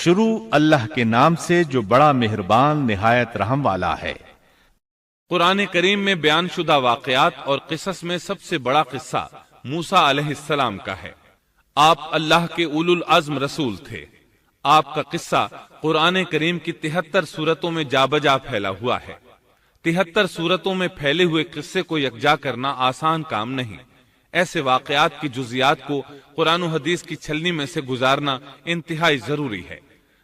شروع اللہ کے نام سے جو بڑا مہربان نہایت رحم والا ہے۔ قرآن کریم میں بیان شدہ واقعات اور قصص میں سب سے بڑا قصہ موسیٰ علیہ السلام کا ہے۔ آپ اللہ کے اولو العزم رسول تھے۔ آپ کا قصہ قرآن کریم کی 73 سورتوں میں جا بجا پھیلا ہوا ہے۔ 73 سورتوں میں پھیلے ہوئے قصے کو یکجا کرنا آسان کام نہیں۔ ایسے واقعات کی جزیات کو قرآن و حدیث کی چھلنی میں سے گزارنا انتہائی ضروری ہے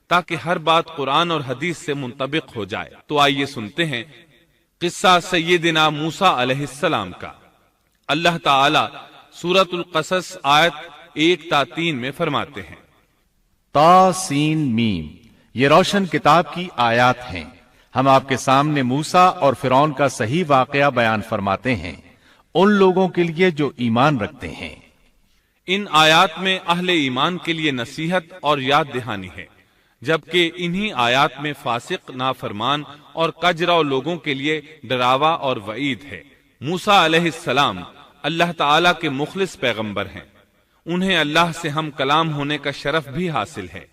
تاکہ ہر بات قرآن اور حدیث سے منطبق ہو جائے۔ تو آئیے سنتے ہیں قصہ سیدنا موسیٰ علیہ السلام کا۔ اللہ تعالی سورۃ القصص آیت 1 تا 3 میں فرماتے ہیں، تا سین میم، یہ روشن کتاب کی آیات ہیں۔ ہم آپ کے سامنے موسیٰ اور فرعون کا صحیح واقعہ بیان فرماتے ہیں ان لوگوں کے لیے جو ایمان رکھتے ہیں۔ ان آیات میں اہل ایمان کے لیے نصیحت اور یاد دہانی ہے، جبکہ انہی آیات میں فاسق، نافرمان اور کجرا لوگوں کے لیے ڈراوا اور وعید ہے۔ موسیٰ علیہ السلام اللہ تعالی کے مخلص پیغمبر ہیں۔ انہیں اللہ سے ہم کلام ہونے کا شرف بھی حاصل ہے۔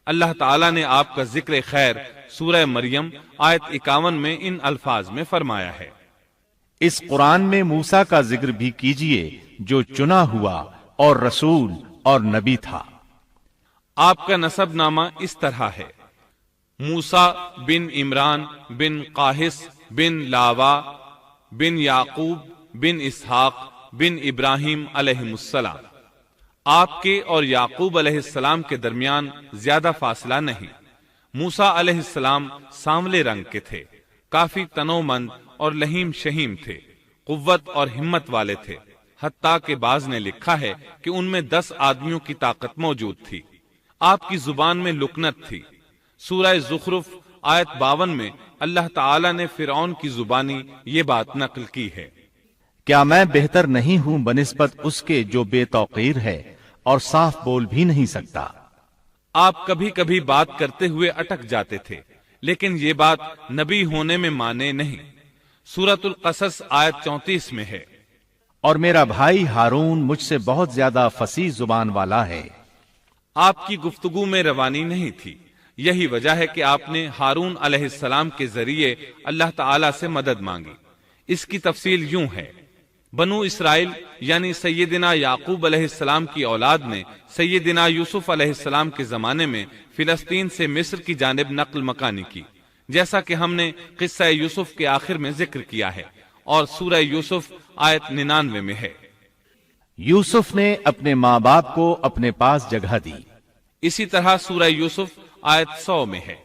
اللہ تعالی نے آپ کا ذکر خیر سورہ مریم آیت 51 میں ان الفاظ میں فرمایا ہے، اس قرآن میں موسیٰ کا ذکر بھی کیجئے جو چنا ہوا اور رسول اور نبی تھا۔ آپ کا نسب نامہ اس طرح ہے، موسیٰ بن عمران بن قاہس بن لاوا بن یعقوب بن اسحاق بن ابراہیم علیہ السلام۔ آپ کے اور یعقوب علیہ السلام کے درمیان زیادہ فاصلہ نہیں۔ موسیٰ علیہ السلام سانولے رنگ کے تھے، کافی تنو مند اور لہیم شہیم تھے، قوت اور ہمت والے تھے، حتیٰ کہ بعض نے لکھا ہے کہ ان میں 10 آدمیوں کی طاقت موجود تھی۔ آپ کی زبان میں لکنت تھی۔ سورہ زخرف آیت 52 میں اللہ تعالی نے فرعون کی زبانی یہ بات نقل کی ہے، کیا میں بہتر نہیں ہوں بنسبت اس کے جو بے توقیر ہے اور صاف بول بھی نہیں سکتا۔ آپ کبھی کبھی بات کرتے ہوئے اٹک جاتے تھے، لیکن یہ بات نبی ہونے میں مانے نہیں۔ سورۃ القصص آیت 34 میں ہے، اور میرا بھائی ہارون مجھ سے بہت زیادہ فصیح زبان والا ہے۔ آپ کی گفتگو میں روانی نہیں تھی۔ یہی وجہ ہے کہ آپ نے ہارون علیہ السلام کے ذریعے اللہ تعالی سے مدد مانگی۔ اس کی تفصیل یوں ہے، بنو اسرائیل یعنی سیدنا یعقوب علیہ السلام کی اولاد نے سیدنا یوسف علیہ السلام کے زمانے میں فلسطین سے مصر کی جانب نقل مکانی کی، جیسا کہ ہم نے قصہ یوسف کے آخر میں ذکر کیا ہے، اور سورہ یوسف آیت 99 میں ہے۔ یوسف نے اپنے ماں باپ کو اپنے پاس جگہ دی، اسی طرح سورہ یوسف آیت 100 میں ہے،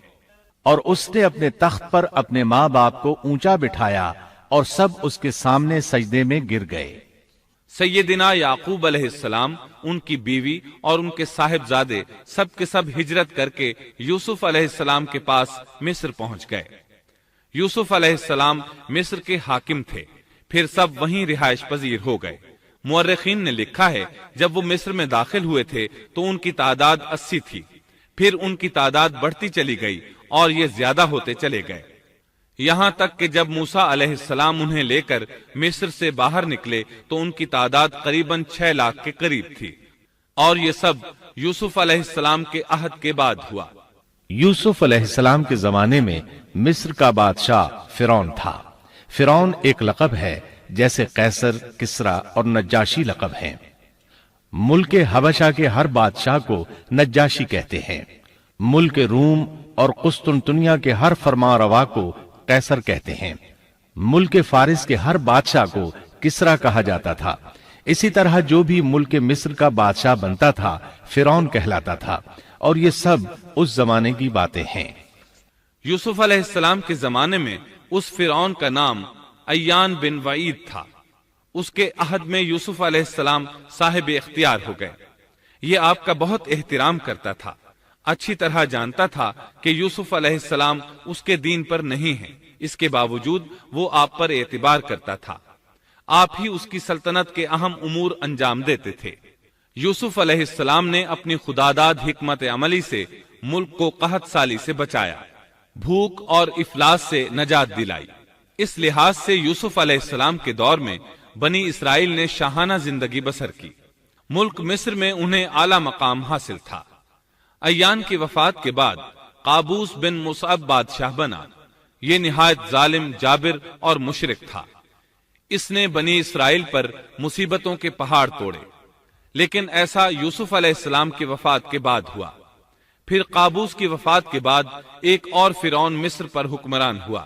اور اس نے اپنے تخت پر اپنے ماں باپ کو اونچا بٹھایا اور سب اس کے سامنے سجدے میں گر گئے۔ سیدنا یعقوب علیہ السلام، ان کی بیوی اور ان کے صاحبزادے سب کے سب ہجرت کر کے یوسف علیہ السلام کے پاس مصر پہنچ گئے۔ یوسف علیہ السلام مصر کے حاکم تھے، پھر سب وہیں رہائش پذیر ہو گئے۔ مورخین نے لکھا ہے جب وہ مصر میں داخل ہوئے تھے تو ان کی تعداد 80 تھی، پھر ان کی تعداد بڑھتی چلی گئی اور یہ زیادہ ہوتے چلے گئے، یہاں تک کہ جب موسیٰ علیہ السلام انہیں لے کر مصر سے باہر نکلے تو ان کی تعداد قریباً 6 لاکھ کے قریب تھی، اور یہ سب یوسف علیہ السلام کے عہد کے بعد ہوا۔ یوسف علیہ السلام کے زمانے میں مصر کا بادشاہ فرعون تھا۔ فرعون ایک لقب ہے، جیسے قیصر، کسرا اور نجاشی لقب ہیں۔ ملک حبشہ کے ہر بادشاہ کو نجاشی کہتے ہیں۔ ملک روم اور قسطنطنیہ کے ہر فرمان روا کو قیصر کہتے ہیں۔ ملک فارس کے ہر بادشاہ کو کسرا کہا جاتا تھا۔ اسی طرح جو بھی ملک مصر کا بادشاہ بنتا تھا فرعون کہلاتا تھا، اور یہ سب اس زمانے کی باتیں ہیں۔ یوسف علیہ السلام کے زمانے میں اس فرعون کا نام ایان بن وعید تھا۔ اس کے عہد میں یوسف علیہ السلام صاحب اختیار ہو گئے۔ یہ آپ کا بہت احترام کرتا تھا، اچھی طرح جانتا تھا کہ یوسف علیہ السلام اس کے دین پر نہیں ہیں، اس کے باوجود وہ آپ پر اعتبار کرتا تھا۔ آپ ہی اس کی سلطنت کے اہم امور انجام دیتے تھے۔ یوسف علیہ السلام نے اپنی خداداد حکمت عملی سے ملک کو قحط سالی سے بچایا، بھوک اور افلاس سے نجات دلائی۔ اس لحاظ سے یوسف علیہ السلام کے دور میں بنی اسرائیل نے شاہانہ زندگی بسر کی۔ ملک مصر میں انہیں اعلیٰ مقام حاصل تھا۔ ایان کی وفات کے بعد قابوس بن مصعب بادشاہ بنا۔ یہ نہایت ظالم، جابر اور مشرک تھا۔ اس نے بنی اسرائیل پر مصیبتوں کے پہاڑ توڑے، لیکن ایسا یوسف علیہ السلام کی وفات کے بعد ہوا۔ پھر قابوس کی وفات کے بعد ایک اور فرعون مصر پر حکمران ہوا۔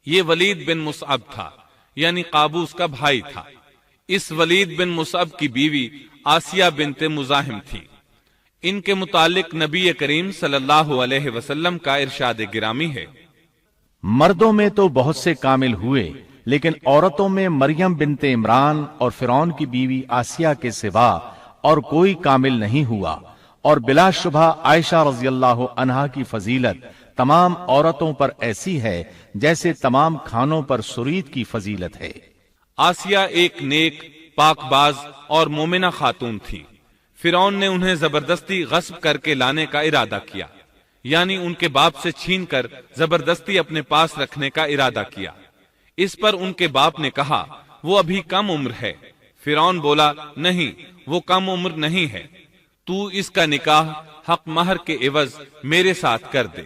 یہ ولید بن مصعب تھا، یعنی قابوس کا بھائی تھا۔ اس ولید بن مصعب کی بیوی آسیہ بنت مزاحم تھی۔ ان کے متعلق نبی کریم صلی اللہ علیہ وسلم کا ارشاد گرامی ہے، مردوں میں تو بہت سے کامل ہوئے، لیکن عورتوں میں مریم بنت عمران اور فرعون کی بیوی آسیہ کے سوا اور کوئی کامل نہیں ہوا، اور بلا شبہ عائشہ رضی اللہ عنہا کی فضیلت تمام عورتوں پر ایسی ہے جیسے تمام کھانوں پر سرید کی فضیلت ہے۔ آسیہ ایک نیک، پاک باز اور مومنہ خاتون تھی۔ فرعون نے انہیں زبردستی غصب کر کے لانے کا ارادہ کیا، یعنی ان کے باپ سے چھین کر زبردستی اپنے پاس رکھنے کا ارادہ کیا۔ اس پر ان کے باپ نے کہا وہ ابھی کم عمر ہے۔ فرعون بولا نہیں، وہ کم عمر نہیں ہے، تو اس کا نکاح حق مہر کے عوض میرے ساتھ کر دے۔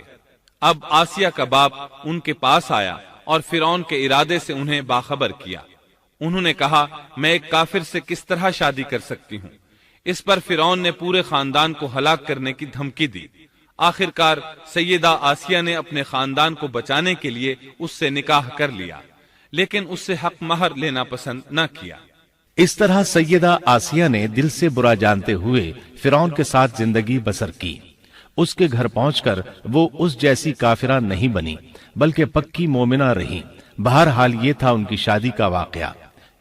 اب آسیہ کا باپ ان کے پاس آیا اور فرعون کے ارادے سے انہیں باخبر کیا۔ انہوں نے کہا میں ایک کافر سے کس طرح شادی کر سکتی ہوں؟ اس پر فرعون نے پورے خاندان کو ہلاک کرنے کی دھمکی دی۔ آخرکار سیدہ آسیہ نے اپنے خاندان کو بچانے کے لیے اس سے نکاح کر لیا، لیکن اس سے حق مہر لینا پسند نہ کیا۔ اس طرح سیدہ آسیہ نے دل سے برا جانتے ہوئے فرعون کے ساتھ زندگی بسر کی۔ اس کے گھر پہنچ کر وہ اس جیسی کافرہ نہیں بنی، بلکہ پکی مومنہ رہی۔ بہرحال یہ تھا ان کی شادی کا واقعہ۔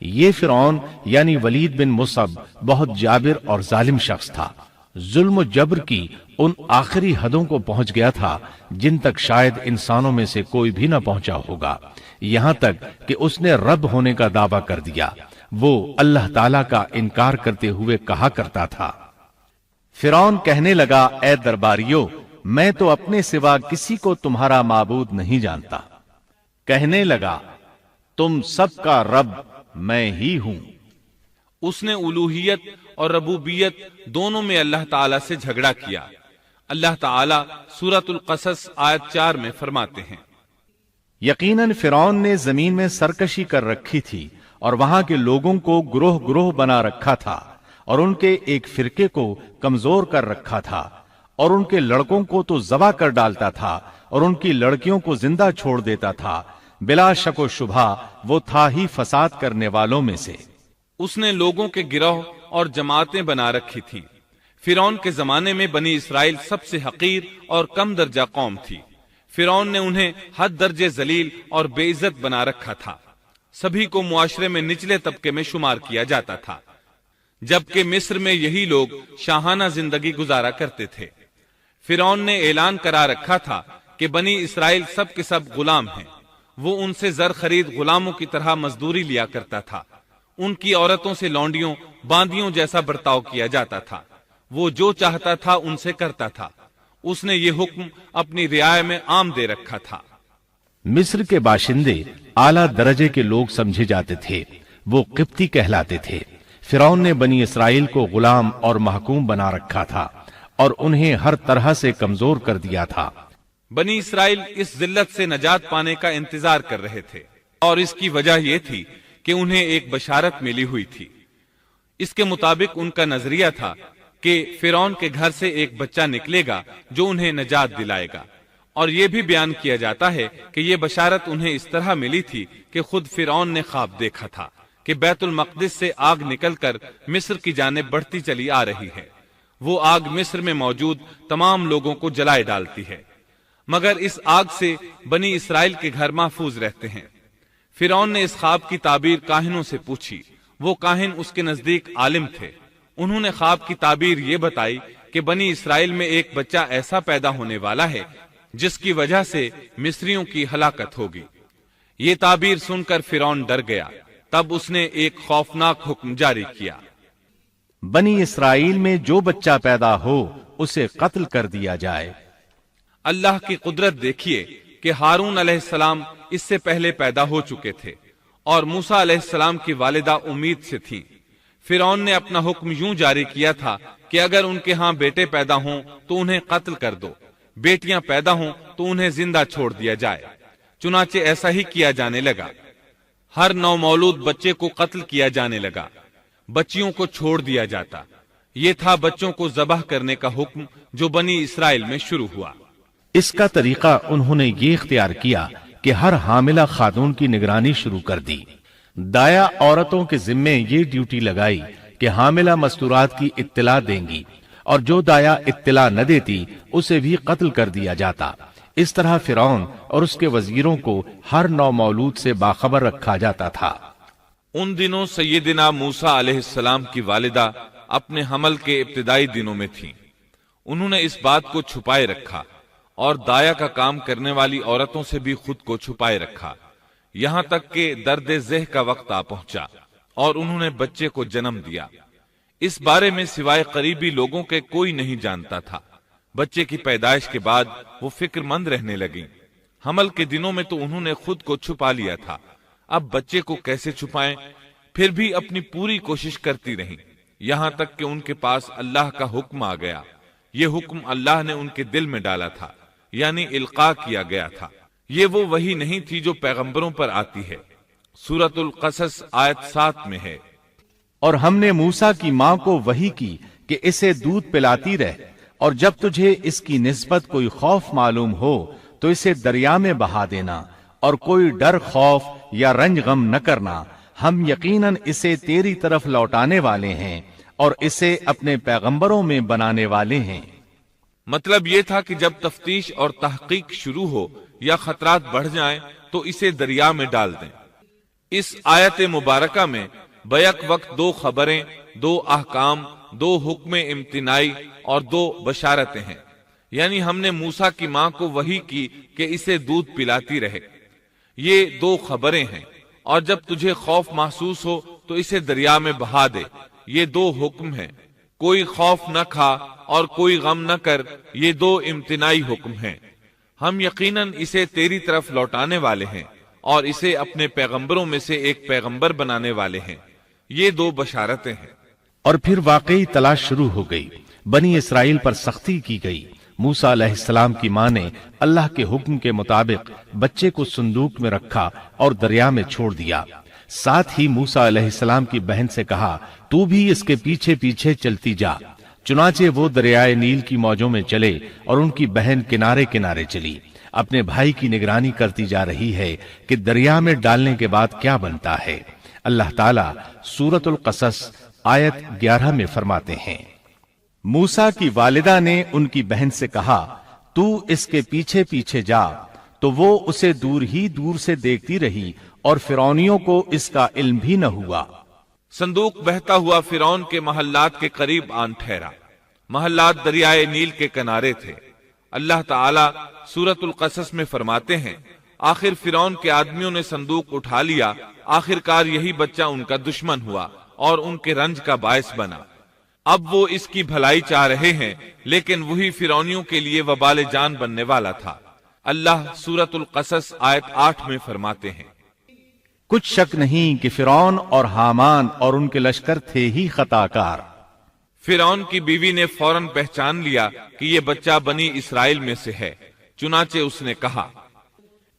یہ فرعون یعنی ولید بن مصعب بہت جابر اور ظالم شخص تھا۔ ظلم و جبر کی ان آخری حدوں کو پہنچ گیا تھا جن تک شاید انسانوں میں سے کوئی بھی نہ پہنچا ہوگا، یہاں تک کہ اس نے رب ہونے کا دعویٰ کر دیا۔ وہ اللہ تعالیٰ کا انکار کرتے ہوئے کہا کرتا تھا، فرعون کہنے لگا اے درباریوں، میں تو اپنے سوا کسی کو تمہارا معبود نہیں جانتا۔ کہنے لگا تم سب کا رب میں ہی ہوں۔ اس نے الوہیت اور ربوبیت دونوں میں اللہ تعالیٰ سے جھگڑا کیا۔ اللہ تعالیٰ سورۃ القصص آیت 4 میں فرماتے ہیں، یقیناً فرعون نے زمین میں سرکشی کر رکھی تھی اور وہاں کے لوگوں کو گروہ گروہ بنا رکھا تھا، اور ان کے ایک فرقے کو کمزور کر رکھا تھا، اور ان کے لڑکوں کو تو ذبح کر ڈالتا تھا اور ان کی لڑکیوں کو زندہ چھوڑ دیتا تھا۔ بلا شک و شبہ وہ تھا ہی فساد کرنے والوں میں سے۔ اس نے لوگوں کے گروہ اور جماعتیں بنا رکھی تھیں۔ فرعون کے زمانے میں بنی اسرائیل سب سے حقیر اور کم درجہ قوم تھی۔ فرعون نے انہیں حد درجے ذلیل اور بے عزت بنا رکھا تھا۔ سبھی کو معاشرے میں نچلے طبقے میں شمار کیا جاتا تھا، جبکہ مصر میں یہی لوگ شاہانہ زندگی گزارا کرتے تھے۔ فرعون نے اعلان کرا رکھا تھا کہ بنی اسرائیل سب کے سب غلام ہیں۔ وہ ان سے زر خرید غلاموں کی طرح مزدوری لیا کرتا تھا۔ ان کی عورتوں سے لونڈیوں باندیوں جیسا برتاؤ کیا جاتا تھا۔ وہ جو چاہتا تھا ان سے کرتا تھا۔ اس نے یہ حکم اپنی رعایا میں عام دے رکھا تھا۔ مصر کے باشندے اعلیٰ درجے کے لوگ سمجھے جاتے تھے، وہ قبطی کہلاتے تھے۔ فرعون نے بنی اسرائیل کو غلام اور محکوم بنا رکھا تھا اور انہیں ہر طرح سے کمزور کر دیا تھا۔ بنی اسرائیل اس ذلت سے نجات پانے کا انتظار کر رہے تھے، اور اس کی وجہ یہ تھی کہ انہیں ایک بشارت ملی ہوئی تھی۔ اس کے مطابق ان کا نظریہ تھا کہ فرعون کے گھر سے ایک بچہ نکلے گا جو انہیں نجات دلائے گا، اور یہ بھی بیان کیا جاتا ہے کہ یہ بشارت انہیں اس طرح ملی تھی کہ خود فرعون نے خواب دیکھا تھا کہ بیت المقدس سے آگ نکل کر مصر کی جانب بڑھتی چلی آ رہی ہے۔ وہ آگ مصر میں موجود تمام لوگوں کو جلائے ڈالتی ہے، مگر اس آگ سے بنی اسرائیل کے گھر محفوظ رہتے ہیں۔ فرعون نے اس خواب کی تعبیر کاہنوں سے پوچھی۔ وہ کاہن اس کے نزدیک عالم تھے۔ انہوں نے خواب کی تعبیر یہ بتائی کہ بنی اسرائیل میں ایک بچہ ایسا پیدا ہونے والا ہے جس کی وجہ سے مصریوں کی ہلاکت ہوگی۔ یہ تعبیر سن کر فرعون ڈر گیا۔ تب اس نے ایک خوفناک حکم جاری کیا، بنی اسرائیل میں جو بچہ پیدا ہو اسے قتل کر دیا جائے۔ اللہ کی قدرت دیکھیے کہ ہارون علیہ السلام اس سے پہلے پیدا ہو چکے تھے اور موسیٰ علیہ السلام کی والدہ امید سے تھی۔ فرعون نے اپنا حکم یوں جاری کیا تھا کہ اگر ان کے ہاں بیٹے پیدا ہوں تو انہیں قتل کر دو، بیٹیاں پیدا ہوں تو انہیں زندہ چھوڑ دیا جائے۔ چنانچہ ایسا ہی کیا جانے لگا، ہر نو مولود بچے کو قتل کیا جانے لگا، بچیوں کو چھوڑ دیا جاتا۔ یہ تھا بچوں کو ذبح کرنے کا حکم جو بنی اسرائیل میں شروع ہوا۔ اس کا طریقہ انہوں نے یہ اختیار کیا کہ ہر حاملہ خاتون کی نگرانی شروع کر دی۔ دایا عورتوں کے ذمے یہ ڈیوٹی لگائی کہ حاملہ مستورات کی اطلاع دیں گی، اور جو دایا اطلاع نہ دیتی اسے بھی قتل کر دیا جاتا۔ اس طرح فرعون اور اس کے وزیروں کو ہر نو مولود سے باخبر رکھا جاتا تھا۔ ان دنوں سیدنا موسیٰ علیہ السلام کی والدہ اپنے حمل کے ابتدائی دنوں میں تھیں۔ انہوں نے اس بات کو چھپائے رکھا اور دایا کا کام کرنے والی عورتوں سے بھی خود کو چھپائے رکھا، یہاں تک کہ درد ذہ کا وقت آ پہنچا اور انہوں نے بچے کو جنم دیا۔ اس بارے میں سوائے قریبی لوگوں کے کوئی نہیں جانتا تھا۔ بچے کی پیدائش کے بعد وہ فکر مند رہنے لگیں۔ حمل کے دنوں میں تو انہوں نے خود کو چھپا لیا تھا، اب بچے کو کیسے چھپائیں؟ پھر بھی اپنی پوری کوشش کرتی رہیں، یہاں تک کہ ان کے پاس اللہ کا حکم آ گیا۔ یہ حکم اللہ نے ان کے دل میں ڈالا تھا، یعنی القاء کیا گیا تھا۔ یہ وہ وحی نہیں تھی جو پیغمبروں پر آتی ہے۔ سورۃ القصص آیت 7 میں ہے۔ اور ہم نے موسیٰ کی ماں کو وحی کی کہ اسے دودھ پلاتی رہ، اور جب تجھے اس کی نسبت کوئی خوف معلوم ہو تو اسے دریا میں بہا دینا، اور کوئی ڈر، خوف یا رنج غم نہ کرنا، ہم یقیناً اسے تیری طرف لوٹانے والے ہیں اور اسے اپنے پیغمبروں میں بنانے والے ہیں۔ مطلب یہ تھا کہ جب تفتیش اور تحقیق شروع ہو یا خطرات بڑھ جائیں تو اسے دریا میں ڈال دیں۔ اس آیت مبارکہ میں بیک وقت دو خبریں، دو احکام، دو حکم امتناعی اور دو بشارتیں ہیں، یعنی ہم نے موسیٰ کی ماں کو وحی کی کہ اسے دودھ پلاتی رہے، یہ دو خبریں ہیں، اور جب تجھے خوف محسوس ہو تو اسے دریا میں بہا دے، یہ دو حکم ہیں۔ کوئی خوف نہ کھا اور کوئی غم نہ کر، یہ دو امتناعی حکم ہیں۔ ہم یقیناً اسے تیری طرف لوٹانے والے ہیں اور اسے اپنے پیغمبروں میں سے ایک پیغمبر بنانے والے ہیں، یہ دو بشارتیں ہیں۔ اور پھر واقعی تلاش شروع ہو گئی، بنی اسرائیل پر سختی کی گئی۔ موسیٰ علیہ السلام کی ماں نے اللہ کے حکم کے مطابق بچے کو صندوق میں رکھا اور دریا میں چھوڑ دیا۔ ساتھ ہی موسیٰ علیہ السلام کی بہن سے کہا، تو بھی اس کے پیچھے پیچھے چلتی جا۔ چنانچہ وہ دریائے نیل کی موجوں میں چلے اور ان کی بہن کنارے کنارے چلی، اپنے بھائی کی نگرانی کرتی جا رہی ہے کہ دریا میں ڈالنے کے بعد کیا بنتا ہے۔ اللہ تعالیٰ سورۃ القصص آیت 11 میں فرماتے ہیں، موسیٰ کی والدہ نے ان کی بہن سے کہا، تو اس کے پیچھے پیچھے جا، تو وہ اسے دور ہی دور سے دیکھتی رہی اور فرعونیوں کو اس کا علم بھی نہ ہوا۔ صندوق بہتا ہوا فرعون کے محلات کے قریب آن ٹھہرا۔ محلات دریائے نیل کے کنارے تھے۔ اللہ تعالیٰ سورۃ القصص میں فرماتے ہیں، آخر فرعون کے آدمیوں نے صندوق اٹھا لیا، آخرکار یہی بچہ ان کا دشمن ہوا اور ان کے رنج کا باعث بنا۔ اب وہ اس کی بھلائی چاہ رہے ہیں، لیکن وہی فرعونیوں کے لیے وبال جان بننے والا تھا۔ اللہ سورۃ القصص آیت 8 میں فرماتے ہیں، کچھ شک نہیں کہ فرعون اور حامان اور ان کے لشکر تھے ہی خطا کار۔ فرعون کی بیوی نے فوراً پہچان لیا کہ یہ بچہ بنی اسرائیل میں سے ہے، چنانچہ اس نے کہا،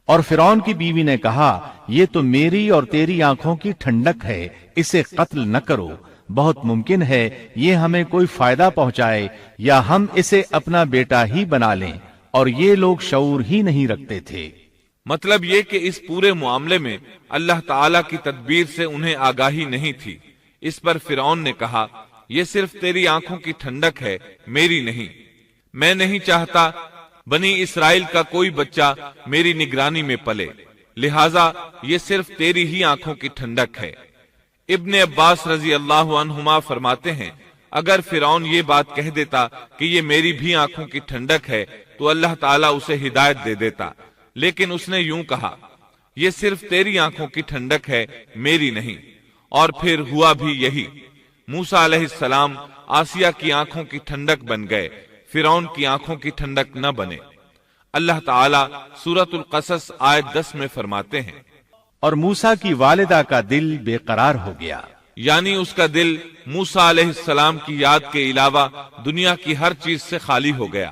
اور فرعون کی بیوی نے کہا، یہ تو میری اور تیری آنکھوں کی ٹھنڈک ہے، اسے قتل نہ کرو، بہت ممکن ہے یہ ہمیں کوئی فائدہ پہنچائے یا ہم اسے اپنا بیٹا ہی بنا لیں، اور یہ لوگ شعور ہی نہیں رکھتے تھے۔ مطلب یہ کہ اس پورے معاملے میں اللہ تعالیٰ کی تدبیر سے انہیں آگاہی نہیں تھی۔ اس پر فرعون نے کہا، یہ صرف تیری آنکھوں کی ٹھنڈک ہے، میری نہیں۔ میں نہیں چاہتا بنی اسرائیل کا کوئی بچہ میری نگرانی میں پلے، لہٰذا یہ صرف تیری ہی آنکھوں کی ٹھنڈک ہے۔ ابن عباس رضی اللہ عنہما فرماتے ہیں، اگر فرعون یہ بات کہہ دیتا کہ یہ میری بھی آنکھوں کی ٹھنڈک ہے تو اللہ تعالیٰ اسے ہدایت دے دیتا، لیکن اس نے یوں کہا، یہ صرف تیری آنکھوں کی ٹھنڈک ہے، میری نہیں۔ اور پھر ہوا بھی یہی۔ موسیٰ علیہ السلام آسیہ کی آنکھوں کی ٹھنڈک بن گئے، فرعون کی آنکھوں کی ٹھنڈک نہ بنے۔ اللہ تعالیٰ سورۃ القصص آیت 10 میں فرماتے ہیں، اور موسیٰ کی والدہ کا دل بے قرار ہو گیا۔ یعنی اس کا دل موسیٰ علیہ السلام کی یاد کے علاوہ دنیا کی ہر چیز سے خالی ہو گیا۔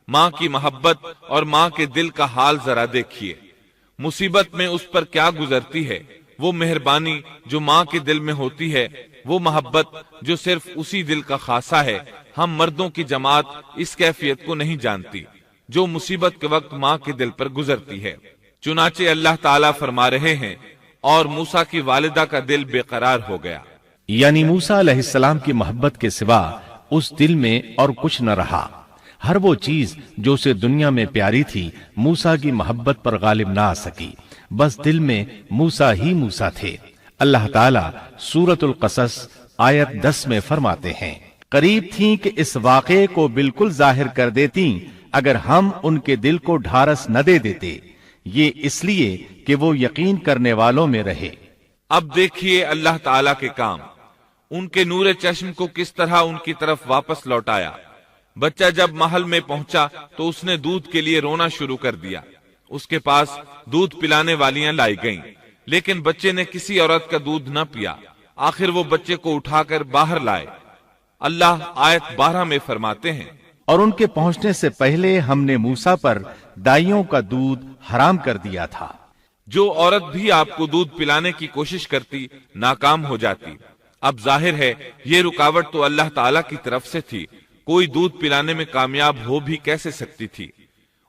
ماں کی محبت اور ماں کے دل کا حال ذرا دیکھیے، مصیبت میں اس پر کیا گزرتی ہے۔ وہ مہربانی جو ماں کے دل میں ہوتی ہے، وہ محبت جو صرف اسی دل کا خاصہ ہے، ہم مردوں کی جماعت اس کیفیت کو نہیں جانتی جو مصیبت کے وقت ماں کے دل پر گزرتی ہے۔ چنانچہ اللہ تعالیٰ فرما رہے ہیں، اور موسیٰ کی والدہ کا دل بے قرار ہو گیا۔ یعنی موسیٰ علیہ السلام کی محبت کے سوا اس دل میں اور کچھ نہ رہا۔ ہر وہ چیز جو اسے دنیا میں پیاری تھی موسیٰ کی محبت پر غالب نہ آ سکی، بس دل میں موسیٰ ہی موسیٰ تھے۔ اللہ تعالیٰ سورۃ القصص آیت 10 میں فرماتے ہیں، قریب تھیں کہ اس واقعے کو بالکل ظاہر کر دیتی اگر ہم ان کے دل کو ڈھارس نہ دے دیتے، یہ اس لیے کہ وہ یقین کرنے والوں میں رہے۔ اب دیکھیے اللہ تعالیٰ کے کام، ان کے نور چشم کو کس طرح ان کی طرف واپس لوٹایا۔ بچہ جب محل میں پہنچا تو اس نے دودھ کے لیے رونا شروع کر دیا۔ اس کے پاس دودھ پلانے والیاں لائی گئیں، لیکن بچے نے کسی عورت کا دودھ نہ پیا۔ آخر وہ بچے کو اٹھا کر باہر لائے۔ اللہ آیت 12 میں فرماتے ہیں، اور ان کے پہنچنے سے پہلے ہم نے موسیٰ پر دائیوں کا دودھ حرام کر دیا تھا۔ جو عورت بھی آپ کو دودھ پلانے کی کوشش کرتی ناکام ہو جاتی۔ اب ظاہر ہے یہ رکاوٹ تو اللہ تعالیٰ کی طرف سے تھی، کوئی دودھ پلانے میں کامیاب ہو بھی کیسے سکتی تھی۔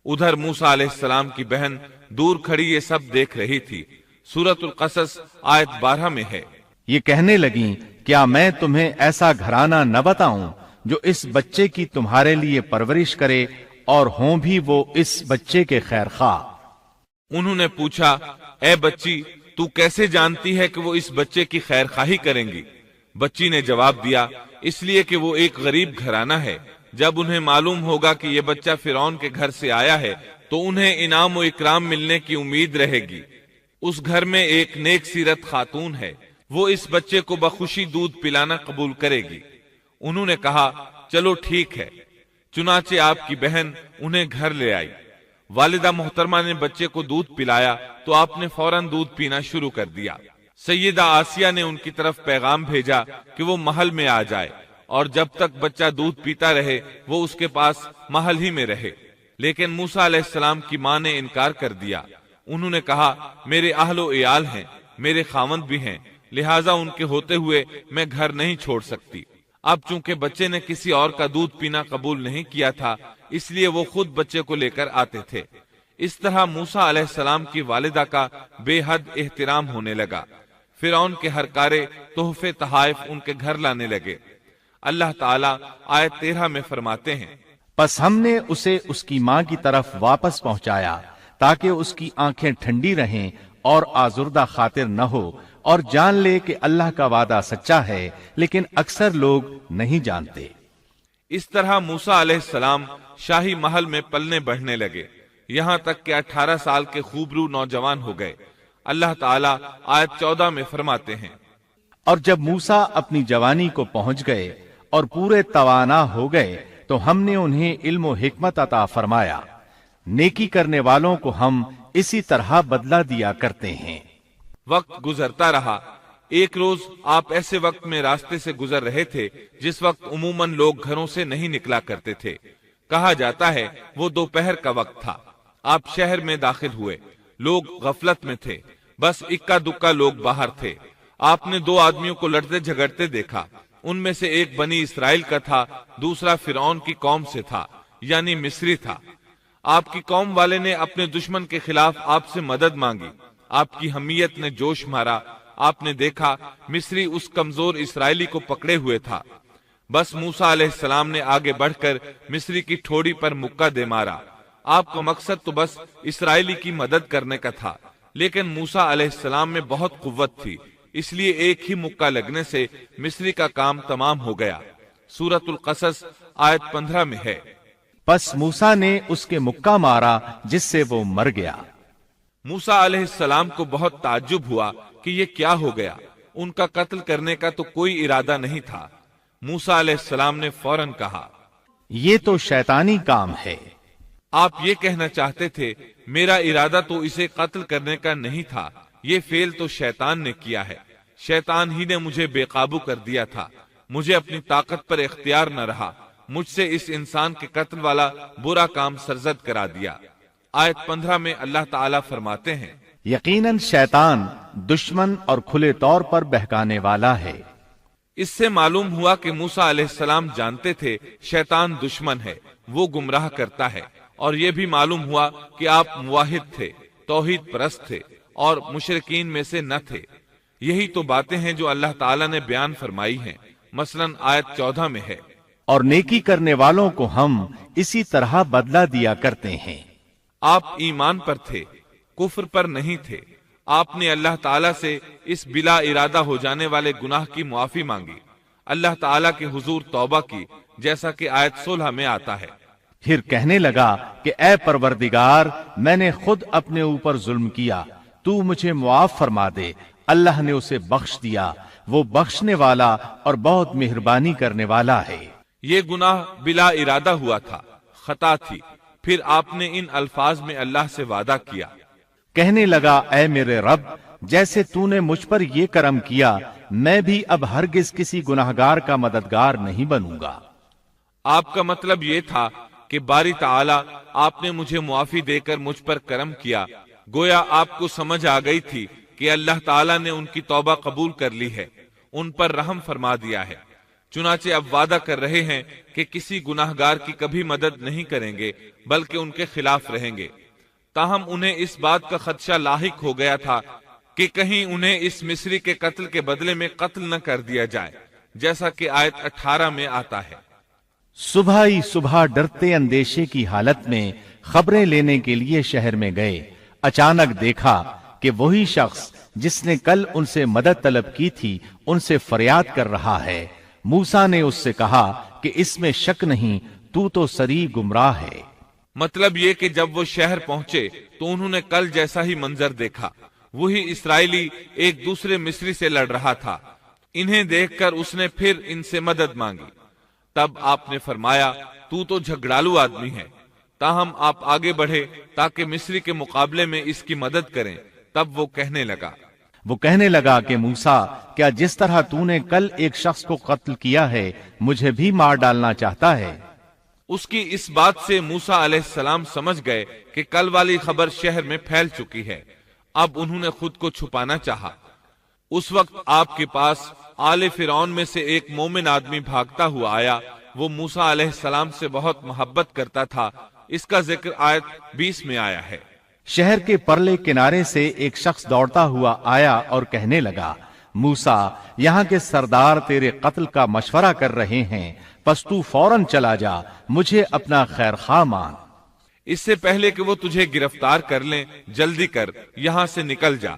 ادھر موسیٰ علیہ السلام کی بہن دور کھڑی یہ سب دیکھ رہی تھی۔ سورۃ القصص آیت 12 میں ہے، یہ کہنے لگیں، کیا میں تمہیں ایسا گھرانہ نہ بتاؤں جو اس بچے کی تمہارے لیے پرورش کرے اور ہوں بھی وہ اس بچے کے خیر خواہ۔ انہوں نے پوچھا، اے بچی تو کیسے جانتی ہے کہ وہ اس بچے کی خیر خواہی کریں گی؟ بچی نے جواب دیا، اس لیے کہ وہ ایک غریب گھرانہ ہے۔ جب انہیں معلوم ہوگا کہ یہ بچہ فرعون کے گھر سے آیا ہے تو انہیں انعام و اکرام ملنے کی امید رہے گی۔ اس گھر میں ایک نیک سیرت خاتون ہے، وہ اس بچے کو بخوشی دودھ پلانا قبول کرے گی۔ انہوں نے کہا، چلو ٹھیک ہے۔ چنانچہ آپ کی بہن انہیں گھر لے آئی۔ والدہ محترمہ نے بچے کو دودھ پلایا تو آپ نے فوراً دودھ پینا شروع کر دیا۔ سیدہ آسیہ نے ان کی طرف پیغام بھیجا کہ وہ محل میں آ جائے اور جب تک بچہ دودھ پیتا رہے وہ اس کے پاس محل ہی میں رہے۔ لیکن موسیٰ علیہ السلام کی ماں نے انکار کر دیا۔ انہوں نے کہا، میرے اہل و عیال ہیں، میرے خاوند بھی ہیں، لہٰذا ان کے ہوتے ہوئے میں گھر نہیں چھوڑ سکتی۔ اب چونکہ بچے نے کسی اور کا دودھ پینا قبول نہیں کیا تھا، اس لیے وہ خود بچے کو لے کر آتے تھے۔ اس طرح موسیٰ علیہ السلام کی والدہ کا بے حد احترام ہونے لگا۔ فرعون کے ہر کارے تحفے تحائف ان کے گھر لانے لگے۔ اللہ تعالیٰ آیت 13 میں فرماتے ہیں، پس ہم نے اسے اس کی ماں کی طرف واپس پہنچایا تاکہ اس کی آنکھیں ٹھنڈی رہیں اور آزردہ خاطر نہ ہو، اور جان لے کہ اللہ کا وعدہ سچا ہے، لیکن اکثر لوگ نہیں جانتے۔ اس طرح موسیٰ علیہ السلام شاہی محل میں پلنے بڑھنے لگے، یہاں تک کہ 18 سال کے خوبرو نوجوان ہو گئے۔ اللہ تعالیٰ آیت 14 میں فرماتے ہیں، اور جب موسیٰ اپنی جوانی کو پہنچ گئے اور پورے توانا ہو گئے تو ہم نے انہیں علم و حکمت عطا فرمایا۔ نیکی کرنے والوں کو ہم اسی طرح بدلہ دیا کرتے ہیں۔ وقت گزرتا رہا۔ ایک روز آپ ایسے وقت میں راستے سے گزر رہے تھے جس وقت عموماً لوگ گھروں سے نہیں نکلا کرتے تھے۔ کہا جاتا ہے وہ دوپہر کا وقت تھا۔ آپ شہر میں داخل ہوئے، لوگ غفلت میں تھے، بس اکا دکا لوگ باہر تھے۔ آپ نے 2 آدمیوں کو لڑتے جھگڑتے دیکھا۔ ان میں سے ایک بنی اسرائیل کا تھا، دوسرا فرعون کی قوم سے تھا، یعنی مصری تھا۔ آپ کی قوم والے نے اپنے دشمن کے خلاف آپ سے مدد مانگی۔ آپ کی حمیت نے جوش مارا۔ آپ نے دیکھا مصری اس کمزور اسرائیلی کو پکڑے ہوئے تھا۔ بس موسیٰ علیہ السلام نے آگے بڑھ کر مصری کی ٹھوڑی پر مکہ دے مارا۔ آپ کا مقصد تو بس اسرائیلی کی مدد کرنے کا تھا، لیکن موسیٰ علیہ السلام میں بہت قوت تھی، اس لیے ایک ہی مکہ لگنے سے مصری کا کام تمام ہو گیا۔ سورۃ القصص آیت 15 میں ہے، پس موسیٰ نے اس کے مکہ مارا جس سے وہ مر گیا۔ موسیٰ علیہ السلام کو بہت تعجب ہوا کہ یہ کیا ہو گیا۔ ان کا قتل کرنے کا تو کوئی ارادہ نہیں تھا۔ موسیٰ علیہ السلام نے فوراً کہا، یہ تو شیطانی کام ہے۔ آپ یہ کہنا چاہتے تھے میرا ارادہ تو اسے قتل کرنے کا نہیں تھا، یہ فعل تو شیطان نے کیا ہے۔ شیطان ہی نے مجھے بے قابو کر دیا تھا، مجھے اپنی طاقت پر اختیار نہ رہا، مجھ سے اس انسان کے قتل والا برا کام سرزد کرا دیا۔ آیت 15 میں اللہ تعالیٰ فرماتے ہیں، یقیناً شیطان دشمن اور کھلے طور پر بہکانے والا ہے۔ اس سے معلوم ہوا کہ موسیٰ علیہ السلام جانتے تھے شیطان دشمن ہے، وہ گمراہ کرتا ہے، اور یہ بھی معلوم ہوا کہ آپ موحد تھے، توحید پرست تھے اور مشرکین میں سے نہ تھے۔ یہی تو باتیں ہیں جو اللہ تعالیٰ نے بیان فرمائی ہیں، مثلا آیت 14 میں ہے، اور نیکی کرنے والوں کو ہم اسی طرح بدلہ دیا کرتے ہیں۔ آپ ایمان پر تھے، کفر پر نہیں تھے۔ آپ نے اللہ تعالیٰ سے اس بلا ارادہ ہو جانے والے گناہ کی معافی مانگی، اللہ تعالیٰ کے حضور توبہ کی، جیسا کہ آیت 16 میں آتا ہے۔ پھر کہنے لگا کہ اے پروردگار، میں نے خود اپنے اوپر ظلم کیا، تو مجھے معاف فرما دے۔ اللہ نے اسے بخش دیا، وہ بخشنے والا اور بہت مہربانی کرنے والا ہے۔ یہ گناہ بلا ارادہ ہوا تھا، خطا تھی۔ پھر آپ نے ان الفاظ میں اللہ سے وعدہ کیا، کہنے لگا اے میرے رب، جیسے تو نے مجھ پر یہ کرم کیا، میں بھی اب ہرگز کسی گناہگار کا مددگار نہیں بنوں گا۔ آپ کا مطلب یہ تھا کہ باری تعالیٰ آپ نے مجھے معافی دے کر مجھ پر کرم کیا، گویا آپ کو سمجھ آ گئی تھی کہ اللہ تعالیٰ نے ان کی توبہ قبول کر لی ہے، ان پر رحم فرما دیا ہے۔ چنانچہ اب وعدہ کر رہے ہیں کہ کسی گناہگار کی کبھی مدد نہیں کریں گے، بلکہ ان کے خلاف رہیں گے۔ تاہم انہیں اس بات کا خدشہ لاحق ہو گیا تھا کہ کہیں انہیں اس مصری کے قتل کے بدلے میں قتل نہ کر دیا جائے، جیسا کہ آیت 18 میں آتا ہے۔ صبح ہی صبح ڈرتے اندیشے کی حالت میں خبریں لینے کے لیے شہر میں گئے۔ اچانک دیکھا کہ وہی شخص جس نے کل ان سے مدد طلب کی تھی ان سے فریاد کر رہا ہے۔ موسیٰ نے اس سے کہا کہ اس میں شک نہیں، تو سری گمراہ ہے۔ مطلب یہ کہ جب وہ شہر پہنچے تو انہوں نے کل جیسا ہی منظر دیکھا، وہی اسرائیلی ایک دوسرے مصری سے لڑ رہا تھا۔ انہیں دیکھ کر اس نے پھر ان سے مدد مانگی۔ تب آپ نے فرمایا، تو جھگڑالو آدمی ہے۔ تاہم آپ آگے بڑھے تاکہ مصری کے مقابلے میں اس کی مدد کریں۔ تب وہ کہنے لگا کہ موسیٰ، کیا جس طرح تو نے کل ایک شخص کو قتل کیا ہے مجھے بھی مار ڈالنا چاہتا ہے؟ اس کی اس بات سے موسیٰ علیہ السلام سمجھ گئے کہ کل والی خبر شہر میں پھیل چکی ہے۔ اب انہوں نے خود کو چھپانا چاہا۔ اس وقت آپ کے پاس آل فرعون میں سے ایک مومن آدمی بھاگتا ہوا آیا۔ وہ موسیٰ علیہ السلام سے بہت محبت کرتا تھا۔ اس کا ذکر آیت 20 میں آیا ہے۔ شہر کے پرلے کنارے سے ایک شخص دوڑتا ہوا آیا اور کہنے لگا، موسیٰ، یہاں کے سردار تیرے قتل کا مشورہ کر رہے ہیں، پس تو فوراً چلا جا، مجھے اپنا خیر خواہ مان۔ اس سے پہلے کہ وہ تجھے گرفتار کر لیں، جلدی کر، یہاں سے نکل جا۔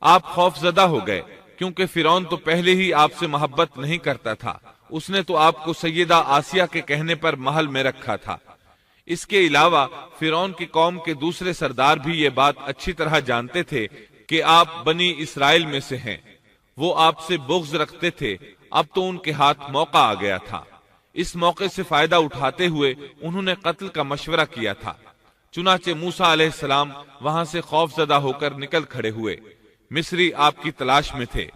آپ خوف زدہ ہو گئے، کیونکہ فرعون تو پہلے ہی آپ سے محبت نہیں کرتا تھا۔ اس نے تو آپ کو سیدہ آسیہ کے کہنے پر محل میں رکھا تھا۔ اس کے علاوہ فرعون کی قوم کے دوسرے سردار بھی یہ بات اچھی طرح جانتے تھے کہ آپ بنی اسرائیل میں سے ہیں۔ وہ آپ سے بغض رکھتے تھے۔ اب تو ان کے ہاتھ موقع آ گیا تھا۔ اس موقع سے فائدہ اٹھاتے ہوئے انہوں نے قتل کا مشورہ کیا تھا۔ چنانچہ موسیٰ علیہ السلام وہاں سے خوف زدہ ہو کر نکل کھڑے ہوئے۔ مصری آپ کی تلاش میں تھے۔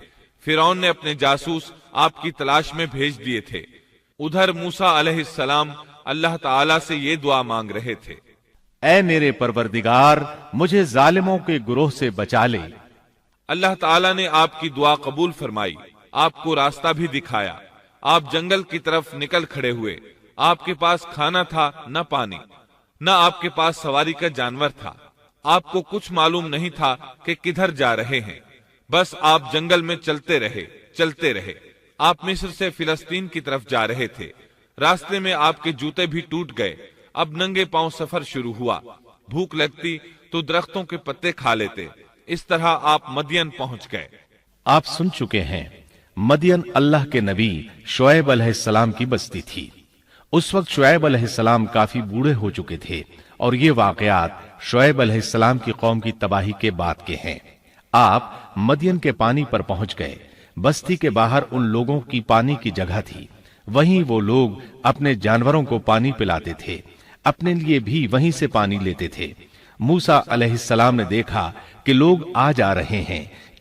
فرعون نے اپنے جاسوس آپ کی تلاش میں بھیج دیے تھے۔ ادھر موسیٰ علیہ السلام اللہ تعالیٰ سے یہ دعا مانگ رہے تھے، اے میرے پروردگار، مجھے ظالموں کے گروہ سے بچا لے۔ اللہ تعالیٰ نے آپ کی دعا قبول فرمائی، آپ کو راستہ بھی دکھایا۔ آپ جنگل کی طرف نکل کھڑے ہوئے۔ آپ کے پاس کھانا تھا نہ پانی، نہ آپ کے پاس سواری کا جانور تھا۔ آپ کو کچھ معلوم نہیں تھا کہ کدھر جا رہے ہیں۔ بس آپ جنگل میں چلتے رہے۔ آپ مصر سے فلسطین کی طرف جا رہے تھے۔ راستے میں آپ کے جوتے بھی ٹوٹ گئے۔ اب ننگے پاؤں سفر شروع ہوا۔ بھوک لگتی تو درختوں کے پتے کھا لیتے۔ اس طرح آپ مدین پہنچ گئے۔ آپ سن چکے ہیں، مدین اللہ کے نبی شعیب علیہ السلام کی بستی تھی۔ اس وقت شعیب علیہ السلام کافی بوڑھے ہو چکے تھے، اور یہ واقعات شعیب علیہ السلام کی قوم کی تباہی کے بعد کے ہیں۔ آپ مدین کے پانی پر پہنچ گئے۔ بستی کے باہر ان لوگوں کی پانی کی جگہ تھی۔ وہیں وہ لوگ اپنے جانوروں کو پانی پلاتے تھے، اپنے لیے بھی وہیں سے پانی لیتے تھے۔ موسیٰ علیہ السلام نے دیکھا کہ لوگ آ جا رہے ہیں،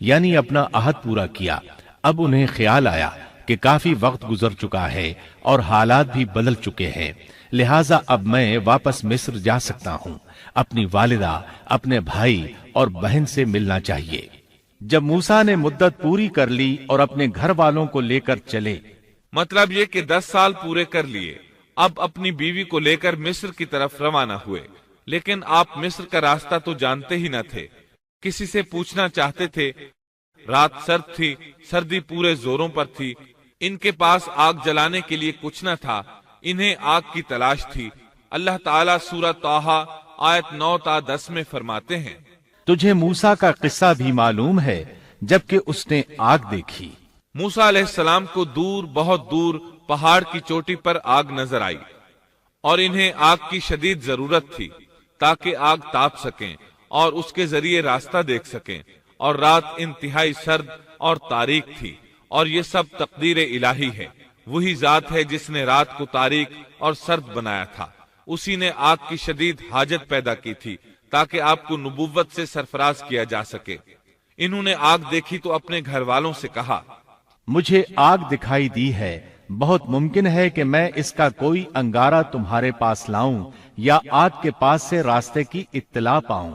یعنی اپنا عہد پورا کیا۔ اب انہیں خیال آیا کہ کافی وقت گزر چکا ہے اور حالات بھی بدل چکے ہیں، لہٰذا اب میں واپس مصر جا سکتا ہوں۔ اپنی والدہ، اپنے بھائی اور بہن سے ملنا چاہیے۔ جب موسیٰ نے مدت پوری کر لی اور اپنے گھر والوں کو لے کر چلے، مطلب یہ کہ 10 سال پورے کر لیے، اب اپنی بیوی کو لے کر مصر کی طرف روانہ ہوئے۔ لیکن آپ مصر کا راستہ تو جانتے ہی نہ تھے، کسی سے پوچھنا چاہتے تھے۔ رات سرد تھی، سردی پورے زوروں پر تھی، ان کے پاس آگ جلانے کے لیے کچھ نہ تھا، انہیں آگ کی تلاش تھی۔ اللہ تعالیٰ سورہ طٰہٰ آیت 9 تا 10 میں فرماتے ہیں، تجھے موسیٰ کا قصہ بھی معلوم ہے جبکہ اس نے آگ دیکھی۔ موسیٰ علیہ السلام کو دور، بہت دور پہاڑ کی چوٹی پر آگ نظر آئی اور انہیں آگ کی شدید ضرورت تھی تاکہ آگ تاپ سکیں اور اس کے ذریعے راستہ دیکھ سکیں، اور رات انتہائی سرد اور تاریک تھی، اور یہ سب تقدیر الہی ہے۔ وہی ذات ہے جس نے رات کو تاریک اور سرد بنایا تھا، اسی نے آگ کی شدید حاجت پیدا کی تھی تاکہ آپ کو نبوت سے سرفراز کیا جا سکے۔ انہوں نے آگ دیکھی تو اپنے گھر والوں سے کہا، مجھے آگ دکھائی دی ہے، بہت ممکن ہے کہ میں اس کا کوئی انگارہ تمہارے پاس لاؤں یا آگ کے پاس سے راستے کی اطلاع پاؤں۔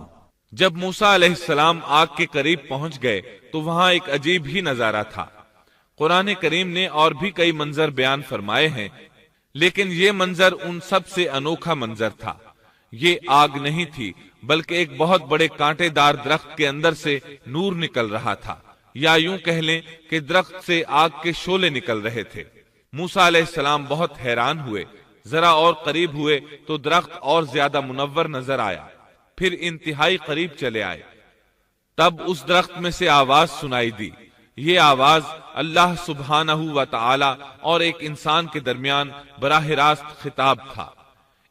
جب موسیٰ علیہ السلام آگ کے قریب پہنچ گئے تو وہاں ایک عجیب ہی نظارہ تھا۔ قرآن کریم نے اور بھی کئی منظر بیان فرمائے ہیں، لیکن یہ منظر ان سب سے انوکھا منظر تھا۔ یہ آگ نہیں تھی، بلکہ ایک بہت بڑے کانٹے دار درخت کے اندر سے نور نکل رہا تھا، یا یوں کہہ لیں کہ درخت سے آگ کے شعلے نکل رہے تھے۔ موسیٰ علیہ السلام بہت حیران ہوئے، ذرا اور قریب ہوئے تو درخت اور زیادہ منور نظر آیا، پھر انتہائی قریب چلے آئے، تب اس درخت میں سے آواز سنائی دی۔ یہ آواز اللہ سبحانہ و تعالی اور ایک انسان کے درمیان براہ راست خطاب تھا۔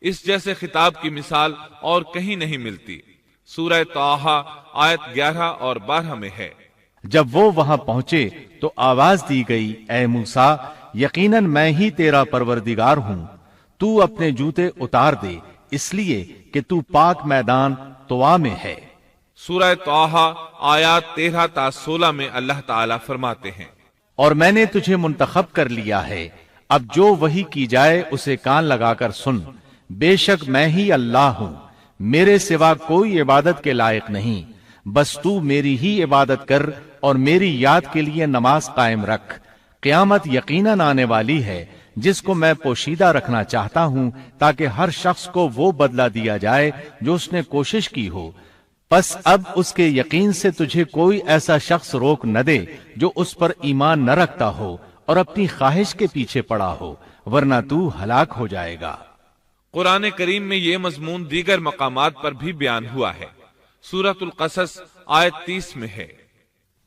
اس جیسے خطاب کی مثال اور کہیں نہیں ملتی۔ سورہ طٰہٰ آیت 11 اور 12 میں ہے، جب وہ وہاں پہنچے تو آواز دی گئی، اے موسیٰ، یقیناً میں ہی تیرا پروردگار ہوں، تو اپنے جوتے اتار دے، اس لیے کہ تو پاک میدان طوا میں ہے۔ سورہ طٰہٰ آیات 13 تا 16 میں اللہ تعالیٰ فرماتے ہیں، اور میں نے تجھے منتخب کر لیا ہے، اب جو وحی کی جائے اسے کان لگا کر سن، بے شک میں ہی اللہ ہوں، میرے سوا کوئی عبادت کے لائق نہیں، بس تو میری ہی عبادت کر اور میری یاد کے لیے نماز قائم رکھ۔ قیامت یقیناً آنے والی ہے جس کو میں پوشیدہ رکھنا چاہتا ہوں تاکہ ہر شخص کو وہ بدلہ دیا جائے جو اس نے کوشش کی ہو، پس اب اس کے یقین سے تجھے کوئی ایسا شخص روک نہ دے جو اس پر ایمان نہ رکھتا ہو اور اپنی خواہش کے پیچھے پڑا ہو، ورنہ تو ہلاک ہو جائے گا۔ قرآن کریم میں یہ مضمون دیگر مقامات پر بھی بیان ہوا ہے۔ سورۃ القصص آیت 30 میں ہے،